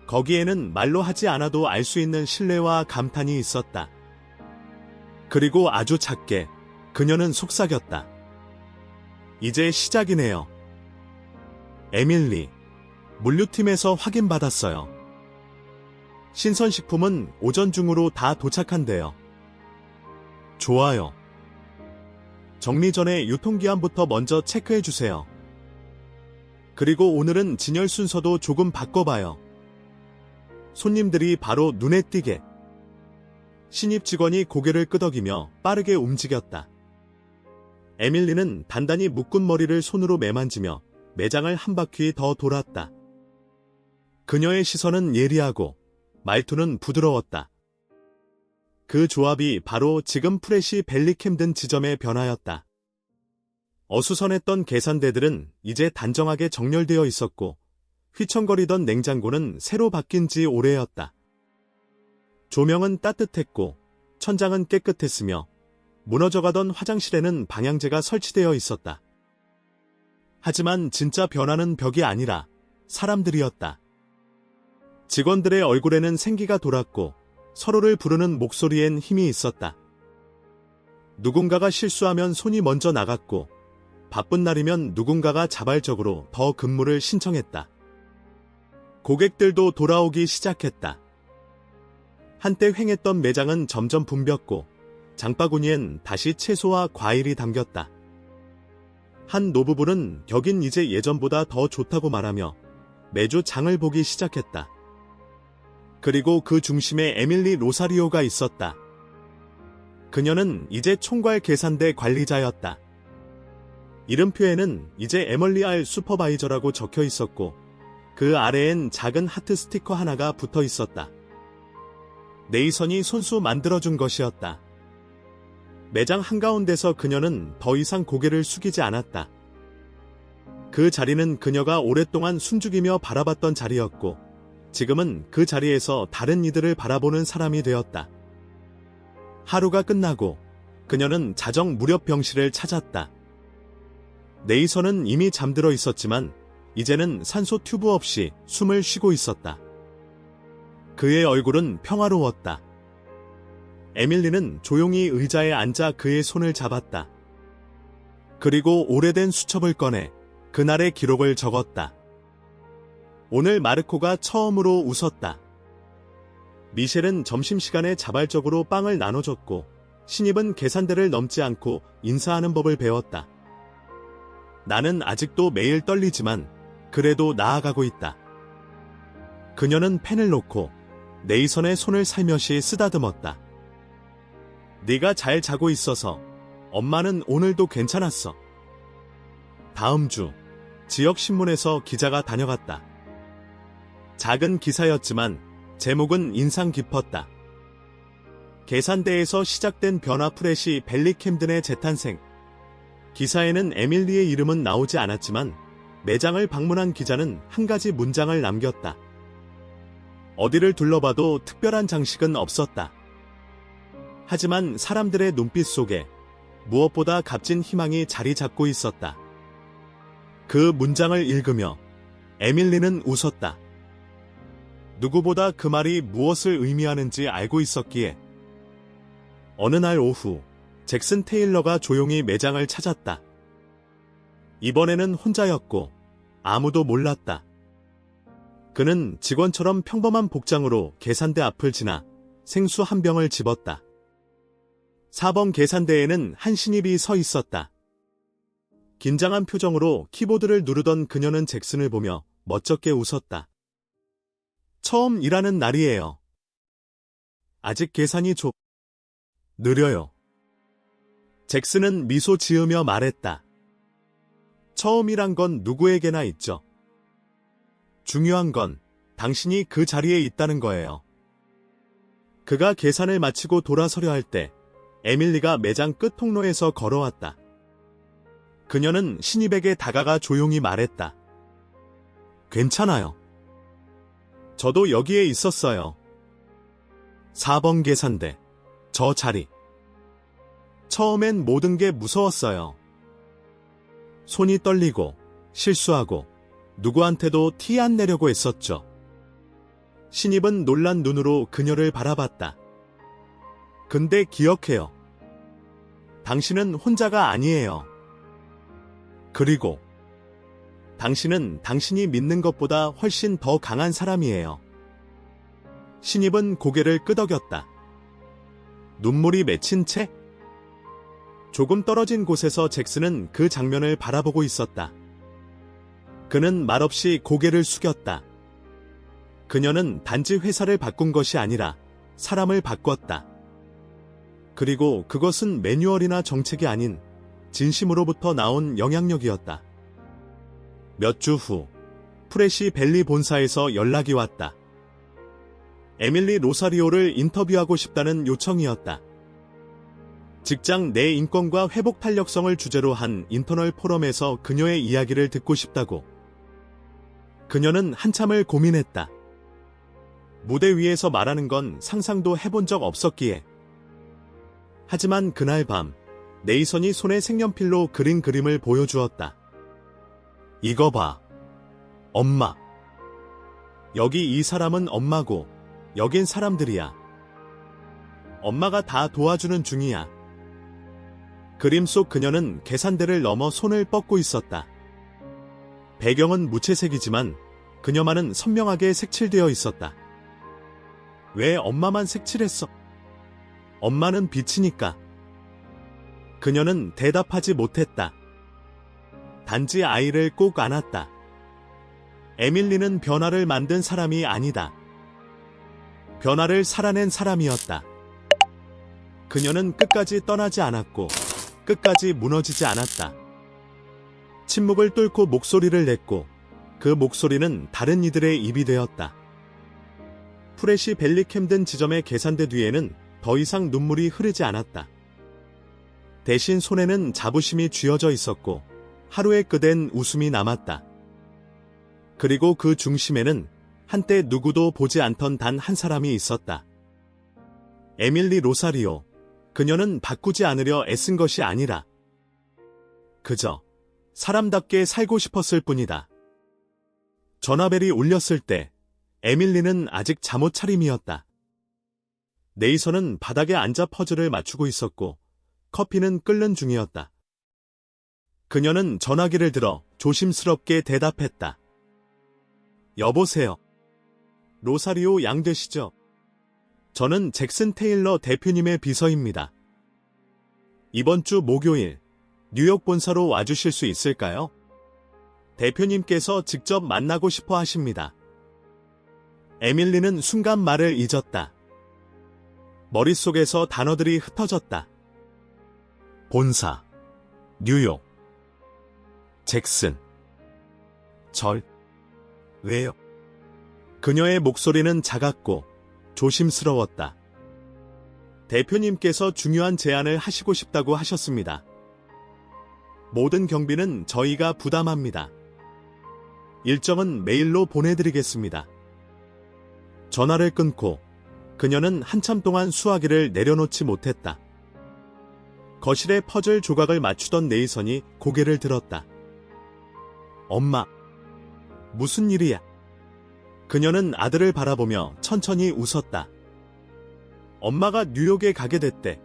거기에는 말로 하지 않아도 알 수 있는 신뢰와 감탄이 있었다. 그리고 아주 작게 그녀는 속삭였다. 이제 시작이네요. 에밀리, 물류팀에서 확인받았어요. 신선식품은 오전 중으로 다 도착한대요. 좋아요. 정리 전에 유통기한부터 먼저 체크해주세요. 그리고 오늘은 진열 순서도 조금 바꿔봐요. 손님들이 바로 눈에 띄게. 신입 직원이 고개를 끄덕이며 빠르게 움직였다. 에밀리는 단단히 묶은 머리를 손으로 매만지며 매장을 한 바퀴 더 돌았다. 그녀의 시선은 예리하고 말투는 부드러웠다. 그 조합이 바로 지금 프레시 밸리 캠든 지점의 변화였다. 어수선했던 계산대들은 이제 단정하게 정렬되어 있었고 휘청거리던 냉장고는 새로 바뀐 지 오래였다. 조명은 따뜻했고 천장은 깨끗했으며 무너져가던 화장실에는 방향제가 설치되어 있었다. 하지만 진짜 변화는 벽이 아니라 사람들이었다. 직원들의 얼굴에는 생기가 돌았고 서로를 부르는 목소리엔 힘이 있었다. 누군가가 실수하면 손이 먼저 나갔고 바쁜 날이면 누군가가 자발적으로 더 근무를 신청했다. 고객들도 돌아오기 시작했다. 한때 횡했던 매장은 점점 붐볐고 장바구니엔 다시 채소와 과일이 담겼다. 한 노부부는 여긴 이제 예전보다 더 좋다고 말하며 매주 장을 보기 시작했다. 그리고 그 중심에 에밀리 로사리오가 있었다. 그녀는 이제 총괄 계산대 관리자였다. 이름표에는 이제 에멀리 알 슈퍼바이저라고 적혀 있었고 그 아래엔 작은 하트 스티커 하나가 붙어 있었다. 네이선이 손수 만들어준 것이었다. 매장 한가운데서 그녀는 더 이상 고개를 숙이지 않았다. 그 자리는 그녀가 오랫동안 숨죽이며 바라봤던 자리였고 지금은 그 자리에서 다른 이들을 바라보는 사람이 되었다. 하루가 끝나고 그녀는 자정 무렵 병실을 찾았다. 네이선은 이미 잠들어 있었지만 이제는 산소 튜브 없이 숨을 쉬고 있었다. 그의 얼굴은 평화로웠다. 에밀리는 조용히 의자에 앉아 그의 손을 잡았다. 그리고 오래된 수첩을 꺼내 그날의 기록을 적었다. 오늘 마르코가 처음으로 웃었다. 미셸은 점심시간에 자발적으로 빵을 나눠줬고 신입은 계산대를 넘지 않고 인사하는 법을 배웠다. 나는 아직도 매일 떨리지만 그래도 나아가고 있다. 그녀는 펜을 놓고 네이선의 손을 살며시 쓰다듬었다. 네가 잘 자고 있어서 엄마는 오늘도 괜찮았어. 다음 주 지역신문에서 기자가 다녀갔다. 작은 기사였지만 제목은 인상 깊었다. 계산대에서 시작된 변화 프레시 밸리 캠든의 재탄생. 기사에는 에밀리의 이름은 나오지 않았지만 매장을 방문한 기자는 한 가지 문장을 남겼다. 어디를 둘러봐도 특별한 장식은 없었다. 하지만 사람들의 눈빛 속에 무엇보다 값진 희망이 자리 잡고 있었다. 그 문장을 읽으며 에밀리는 웃었다. 누구보다 그 말이 무엇을 의미하는지 알고 있었기에. 어느 날 오후 잭슨 테일러가 조용히 매장을 찾았다. 이번에는 혼자였고 아무도 몰랐다. 그는 직원처럼 평범한 복장으로 계산대 앞을 지나 생수 한 병을 집었다. 4번 계산대에는 한 신입이 서 있었다. 긴장한 표정으로 키보드를 누르던 그녀는 잭슨을 보며 멋쩍게 웃었다. 처음 일하는 날이에요. 아직 계산이 느려요. 잭슨은 미소 지으며 말했다. 처음이란 건 누구에게나 있죠. 중요한 건 당신이 그 자리에 있다는 거예요. 그가 계산을 마치고 돌아서려 할 때 에밀리가 매장 끝 통로에서 걸어왔다. 그녀는 신입에게 다가가 조용히 말했다. 괜찮아요. 저도 여기에 있었어요. 4번 계산대. 저 자리. 처음엔 모든 게 무서웠어요. 손이 떨리고 실수하고 누구한테도 티 안 내려고 했었죠. 신입은 놀란 눈으로 그녀를 바라봤다. 근데 기억해요. 당신은 혼자가 아니에요. 그리고 당신은 당신이 믿는 것보다 훨씬 더 강한 사람이에요. 신입은 고개를 끄덕였다. 눈물이 맺힌 채? 조금 떨어진 곳에서 잭슨은 그 장면을 바라보고 있었다. 그는 말없이 고개를 숙였다. 그녀는 단지 회사를 바꾼 것이 아니라 사람을 바꿨다. 그리고 그것은 매뉴얼이나 정책이 아닌 진심으로부터 나온 영향력이었다. 몇 주 후, 프레시 밸리 본사에서 연락이 왔다. 에밀리 로사리오를 인터뷰하고 싶다는 요청이었다. 직장 내 인권과 회복 탄력성을 주제로 한 인터널 포럼에서 그녀의 이야기를 듣고 싶다고. 그녀는 한참을 고민했다. 무대 위에서 말하는 건 상상도 해본 적 없었기에. 하지만 그날 밤, 네이선이 손에 색연필로 그린 그림을 보여주었다. 이거 봐. 엄마. 여기 이 사람은 엄마고, 여긴 사람들이야. 엄마가 다 도와주는 중이야. 그림 속 그녀는 계산대를 넘어 손을 뻗고 있었다. 배경은 무채색이지만 그녀만은 선명하게 색칠되어 있었다. 왜 엄마만 색칠했어? 엄마는 빛이니까. 그녀는 대답하지 못했다. 단지 아이를 꼭 안았다. 에밀리는 변화를 만든 사람이 아니다. 변화를 살아낸 사람이었다. 그녀는 끝까지 떠나지 않았고 끝까지 무너지지 않았다. 침묵을 뚫고 목소리를 냈고 그 목소리는 다른 이들의 입이 되었다. 프레시 밸리 캠든 지점의 계산대 뒤에는 더 이상 눈물이 흐르지 않았다. 대신 손에는 자부심이 쥐어져 있었고 하루의 끝엔 웃음이 남았다. 그리고 그 중심에는 한때 누구도 보지 않던 단 한 사람이 있었다. 에밀리 로사리오. 그녀는 바꾸지 않으려 애쓴 것이 아니라 그저 사람답게 살고 싶었을 뿐이다. 전화벨이 울렸을 때 에밀리는 아직 잠옷 차림이었다. 네이선은 바닥에 앉아 퍼즐을 맞추고 있었고 커피는 끓는 중이었다. 그녀는 전화기를 들어 조심스럽게 대답했다. 여보세요. 로사리오 양 되시죠? 저는 잭슨 테일러 대표님의 비서입니다. 이번 주 목요일 뉴욕 본사로 와주실 수 있을까요? 대표님께서 직접 만나고 싶어 하십니다. 에밀리는 순간 말을 잊었다. 머릿속에서 단어들이 흩어졌다. 본사, 뉴욕, 잭슨, 왜요? 그녀의 목소리는 작았고 조심스러웠다. 대표님께서 중요한 제안을 하시고 싶다고 하셨습니다. 모든 경비는 저희가 부담합니다. 일정은 메일로 보내드리겠습니다. 전화를 끊고 그녀는 한참 동안 수화기를 내려놓지 못했다. 거실에 퍼즐 조각을 맞추던 네이선이 고개를 들었다. 엄마, 무슨 일이야? 그녀는 아들을 바라보며 천천히 웃었다. 엄마가 뉴욕에 가게 됐대.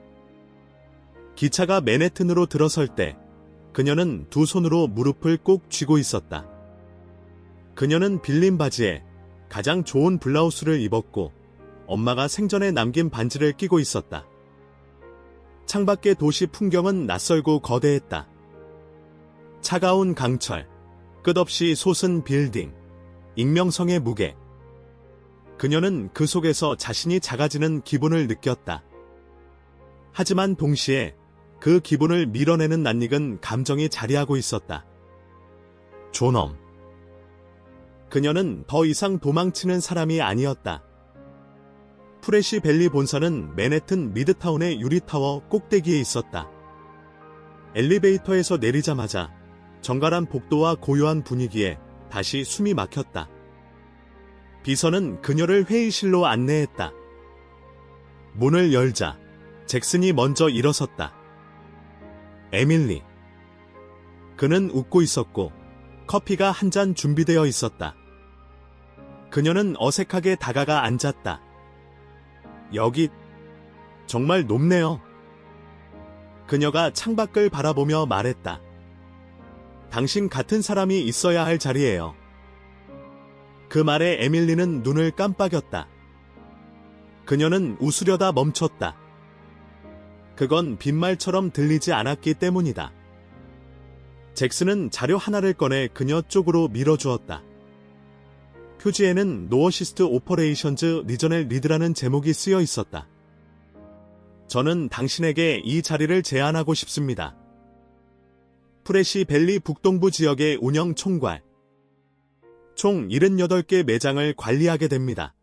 기차가 맨해튼으로 들어설 때 그녀는 두 손으로 무릎을 꼭 쥐고 있었다. 그녀는 빌린 바지에 가장 좋은 블라우스를 입었고 엄마가 생전에 남긴 반지를 끼고 있었다. 창밖의 도시 풍경은 낯설고 거대했다. 차가운 강철, 끝없이 솟은 빌딩, 익명성의 무게. 그녀는 그 속에서 자신이 작아지는 기분을 느꼈다. 하지만 동시에 그 기분을 밀어내는 낯익은 감정이 자리하고 있었다. 존엄. 그녀는 더 이상 도망치는 사람이 아니었다. 프레시 밸리 본사는 맨해튼 미드타운의 유리타워 꼭대기에 있었다. 엘리베이터에서 내리자마자 정갈한 복도와 고요한 분위기에 다시 숨이 막혔다. 비서는 그녀를 회의실로 안내했다. 문을 열자 잭슨이 먼저 일어섰다. 에밀리. 그는 웃고 있었고 커피가 한 잔 준비되어 있었다. 그녀는 어색하게 다가가 앉았다. 여기 정말 높네요. 그녀가 창밖을 바라보며 말했다. 당신 같은 사람이 있어야 할 자리예요. 그 말에 에밀리는 눈을 깜빡였다. 그녀는 웃으려다 멈췄다. 그건 빈말처럼 들리지 않았기 때문이다. 잭슨은 자료 하나를 꺼내 그녀 쪽으로 밀어주었다. 표지에는 노어시스트 오퍼레이션즈 리저널 리드라는 제목이 쓰여 있었다. 저는 당신에게 이 자리를 제안하고 싶습니다. 프레시 밸리 북동부 지역의 운영 총괄. 총 78개 매장을 관리하게 됩니다.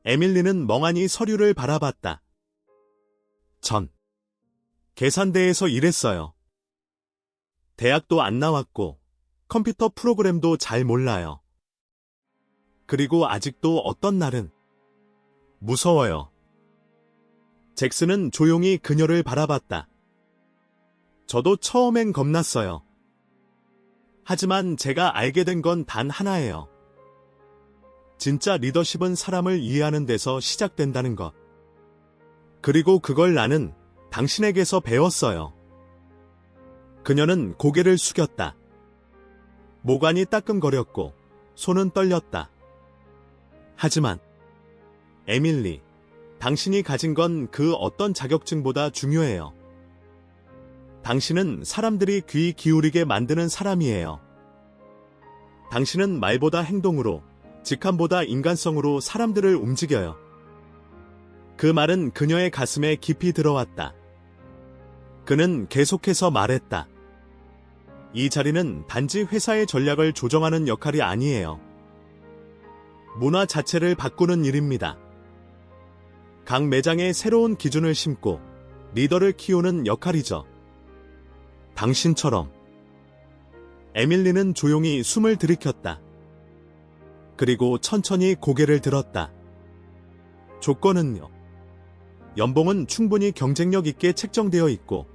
에밀리는 멍하니 서류를 바라봤다. 전 계산대에서 일했어요. 대학도 안 나왔고 컴퓨터 프로그램도 잘 몰라요. 그리고 아직도 어떤 날은 무서워요. 잭슨은 조용히 그녀를 바라봤다. 저도 처음엔 겁났어요. 하지만 제가 알게 된 건 단 하나예요. 진짜 리더십은 사람을 이해하는 데서 시작된다는 것. 그리고 그걸 나는 당신에게서 배웠어요. 그녀는 고개를 숙였다. 모관이 따끔거렸고 손은 떨렸다. 하지만 에밀리, 당신이 가진 건 그 어떤 자격증보다 중요해요. 당신은 사람들이 귀 기울이게 만드는 사람이에요. 당신은 말보다 행동으로, 직함보다 인간성으로 사람들을 움직여요. 그 말은 그녀의 가슴에 깊이 들어왔다. 그는 계속해서 말했다. 이 자리는 단지 회사의 전략을 조정하는 역할이 아니에요. 문화 자체를 바꾸는 일입니다. 각 매장에 새로운 기준을 심고 리더를 키우는 역할이죠. 당신처럼. 에밀리는 조용히 숨을 들이켰다. 그리고 천천히 고개를 들었다. 조건은요. 연봉은 충분히 경쟁력 있게 책정되어 있고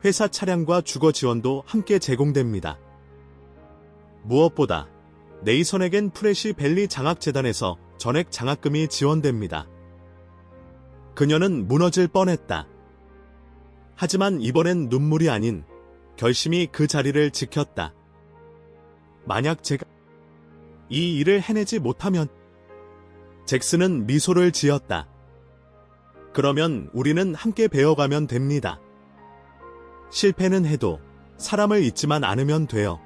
회사 차량과 주거 지원도 함께 제공됩니다. 무엇보다 네이선에겐 프레시 밸리 장학재단에서 전액 장학금이 지원됩니다. 그녀는 무너질 뻔했다. 하지만 이번엔 눈물이 아닌 결심이 그 자리를 지켰다. 만약 제가 이 일을 해내지 못하면 잭슨은 미소를 지었다. 그러면 우리는 함께 배워가면 됩니다. 실패는 해도 사람을 잊지만 않으면 돼요.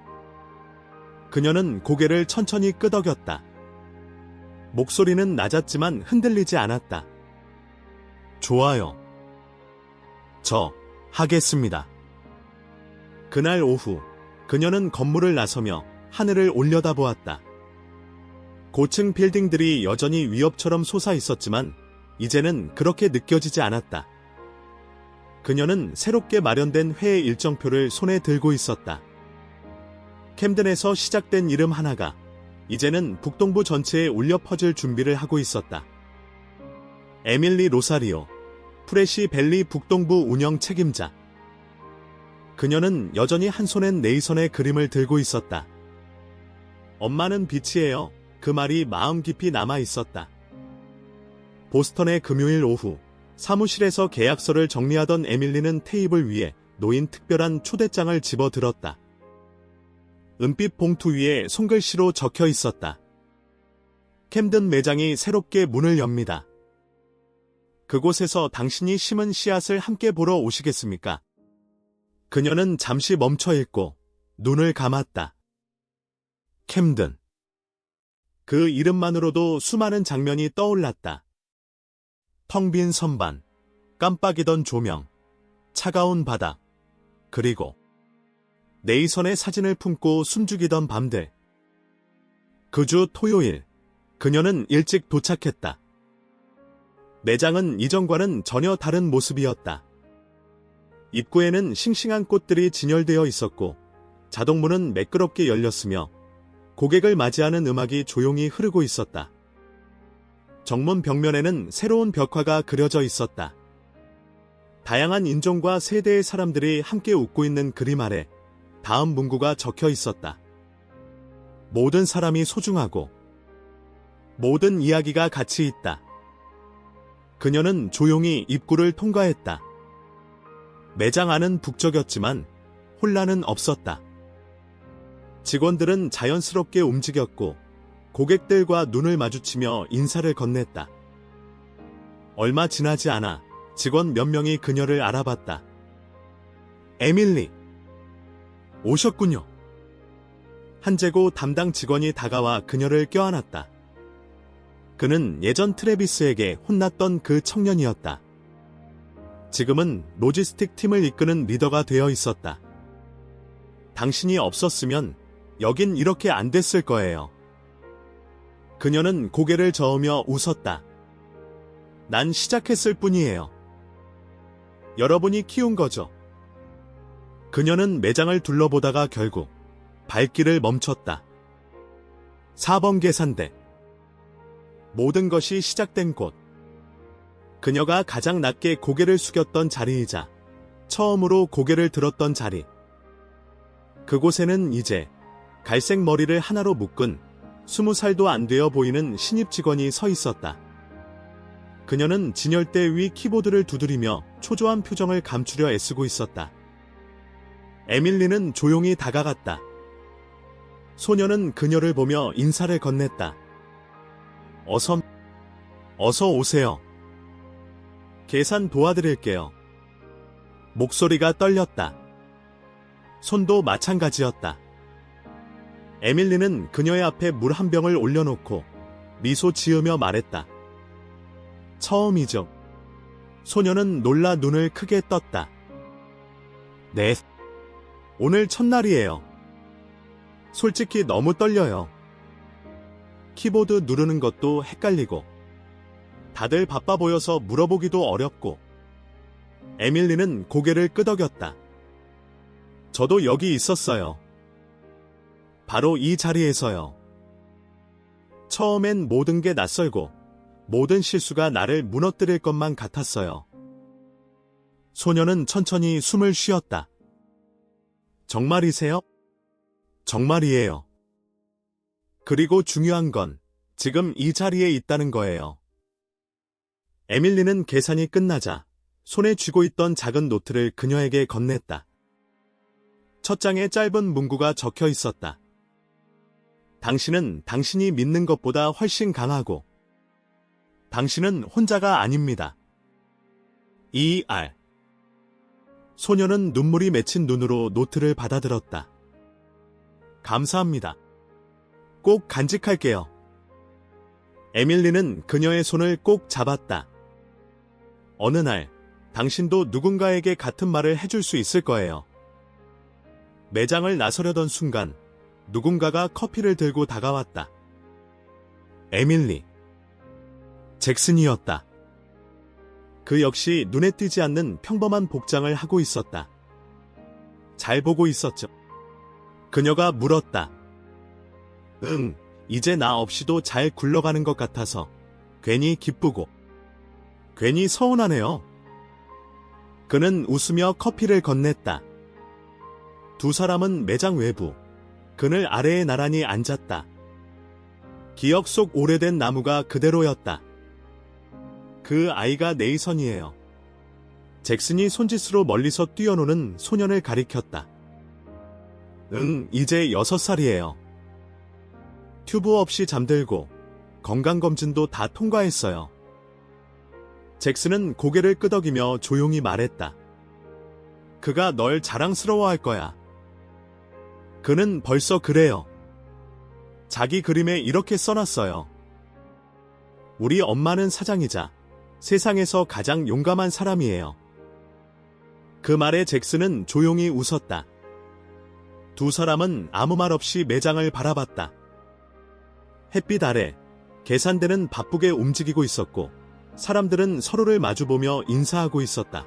그녀는 고개를 천천히 끄덕였다. 목소리는 낮았지만 흔들리지 않았다. 좋아요. 저 하겠습니다. 그날 오후 그녀는 건물을 나서며 하늘을 올려다보았다. 고층 빌딩들이 여전히 위협처럼 솟아 있었지만 이제는 그렇게 느껴지지 않았다. 그녀는 새롭게 마련된 회의 일정표를 손에 들고 있었다. 캠든에서 시작된 이름 하나가 이제는 북동부 전체에 울려 퍼질 준비를 하고 있었다. 에밀리 로사리오, 프레시 밸리 북동부 운영 책임자. 그녀는 여전히 한 손엔 네이선의 그림을 들고 있었다. 엄마는 빛이에요. 그 말이 마음 깊이 남아 있었다. 보스턴의 금요일 오후, 사무실에서 계약서를 정리하던 에밀리는 테이블 위에 놓인 특별한 초대장을 집어들었다. 은빛 봉투 위에 손글씨로 적혀 있었다. 캠든 매장이 새롭게 문을 엽니다. 그곳에서 당신이 심은 씨앗을 함께 보러 오시겠습니까? 그녀는 잠시 멈춰 읽고 눈을 감았다. 캠든. 그 이름만으로도 수많은 장면이 떠올랐다. 텅 빈 선반, 깜빡이던 조명, 차가운 바닥, 그리고 네이선의 사진을 품고 숨죽이던 밤들. 그 주 토요일, 그녀는 일찍 도착했다. 매장은 이전과는 전혀 다른 모습이었다. 입구에는 싱싱한 꽃들이 진열되어 있었고 자동문은 매끄럽게 열렸으며 고객을 맞이하는 음악이 조용히 흐르고 있었다. 정문 벽면에는 새로운 벽화가 그려져 있었다. 다양한 인종과 세대의 사람들이 함께 웃고 있는 그림 아래 다음 문구가 적혀 있었다. 모든 사람이 소중하고 모든 이야기가 가치 있다. 그녀는 조용히 입구를 통과했다. 매장 안은 북적였지만 혼란은 없었다. 직원들은 자연스럽게 움직였고 고객들과 눈을 마주치며 인사를 건넸다. 얼마 지나지 않아 직원 몇 명이 그녀를 알아봤다. 에밀리. 오셨군요. 한 재고 담당 직원이 다가와 그녀를 껴안았다. 그는 예전 트래비스에게 혼났던 그 청년이었다. 지금은 로지스틱 팀을 이끄는 리더가 되어 있었다. 당신이 없었으면 여긴 이렇게 안 됐을 거예요. 그녀는 고개를 저으며 웃었다. 난 시작했을 뿐이에요. 여러분이 키운 거죠. 그녀는 매장을 둘러보다가 결국 발길을 멈췄다. 4번 계산대. 모든 것이 시작된 곳. 그녀가 가장 낮게 고개를 숙였던 자리이자 처음으로 고개를 들었던 자리. 그곳에는 이제 갈색 머리를 하나로 묶은 20살도 안 되어 보이는 신입 직원이 서 있었다. 그녀는 진열대 위 키보드를 두드리며 초조한 표정을 감추려 애쓰고 있었다. 에밀리는 조용히 다가갔다. 소녀는 그녀를 보며 인사를 건넸다. 어서 오세요. 계산 도와드릴게요. 목소리가 떨렸다. 손도 마찬가지였다. 에밀리는 그녀의 앞에 물 한 병을 올려놓고 미소 지으며 말했다. 처음이죠. 소녀는 놀라 눈을 크게 떴다. 네. 오늘 첫날이에요. 솔직히 너무 떨려요. 키보드 누르는 것도 헷갈리고 다들 바빠 보여서 물어보기도 어렵고. 에밀리는 고개를 끄덕였다. 저도 여기 있었어요. 바로 이 자리에서요. 처음엔 모든 게 낯설고 모든 실수가 나를 무너뜨릴 것만 같았어요. 소녀는 천천히 숨을 쉬었다. 정말이세요? 정말이에요. 그리고 중요한 건 지금 이 자리에 있다는 거예요. 에밀리는 계산이 끝나자 손에 쥐고 있던 작은 노트를 그녀에게 건넸다. 첫 장에 짧은 문구가 적혀 있었다. 당신은 당신이 믿는 것보다 훨씬 강하고 당신은 혼자가 아닙니다. E.R. 소녀는 눈물이 맺힌 눈으로 노트를 받아들었다. 감사합니다. 꼭 간직할게요. 에밀리는 그녀의 손을 꼭 잡았다. 어느 날 당신도 누군가에게 같은 말을 해줄 수 있을 거예요. 매장을 나서려던 순간 누군가가 커피를 들고 다가왔다. 에밀리. 잭슨이었다. 그 역시 눈에 띄지 않는 평범한 복장을 하고 있었다. 잘 보고 있었죠? 그녀가 물었다. 응, 이제 나 없이도 잘 굴러가는 것 같아서 괜히 기쁘고 괜히 서운하네요. 그는 웃으며 커피를 건넸다. 두 사람은 매장 외부, 그늘 아래에 나란히 앉았다. 기억 속 오래된 나무가 그대로였다. 그 아이가 네이선이에요. 잭슨이 손짓으로 멀리서 뛰어노는 소년을 가리켰다. 응, 이제 6살이에요. 튜브 없이 잠들고 건강검진도 다 통과했어요. 잭슨은 고개를 끄덕이며 조용히 말했다. 그가 널 자랑스러워할 거야. 그는 벌써 그래요. 자기 그림에 이렇게 써놨어요. 우리 엄마는 사장이자 세상에서 가장 용감한 사람이에요. 그 말에 잭슨은 조용히 웃었다. 두 사람은 아무 말 없이 매장을 바라봤다. 햇빛 아래 계산대는 바쁘게 움직이고 있었고 사람들은 서로를 마주보며 인사하고 있었다.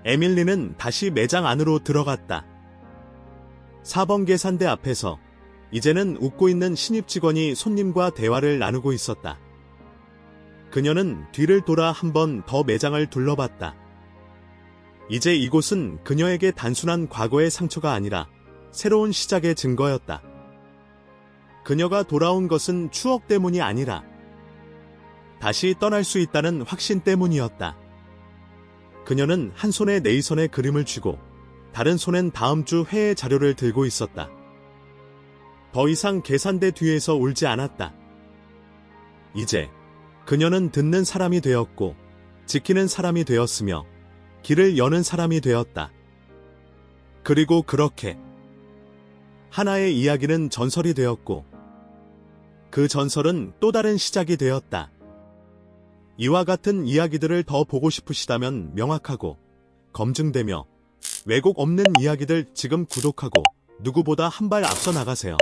에밀리는 다시 매장 안으로 들어갔다. 4번 계산대 앞에서 이제는 웃고 있는 신입 직원이 손님과 대화를 나누고 있었다. 그녀는 뒤를 돌아 한 번 더 매장을 둘러봤다. 이제 이곳은 그녀에게 단순한 과거의 상처가 아니라 새로운 시작의 증거였다. 그녀가 돌아온 것은 추억 때문이 아니라 다시 떠날 수 있다는 확신 때문이었다. 그녀는 한 손에 네이선의 그림을 쥐고 다른 손엔 다음 주 회의 자료를 들고 있었다. 더 이상 계산대 뒤에서 울지 않았다. 이제 그녀는 듣는 사람이 되었고 지키는 사람이 되었으며 길을 여는 사람이 되었다. 그리고 그렇게 하나의 이야기는 전설이 되었고 그 전설은 또 다른 시작이 되었다. 이와 같은 이야기들을 더 보고 싶으시다면 명확하고 검증되며 왜곡 없는 이야기들 지금 구독하고 누구보다 한 발 앞서 나가세요.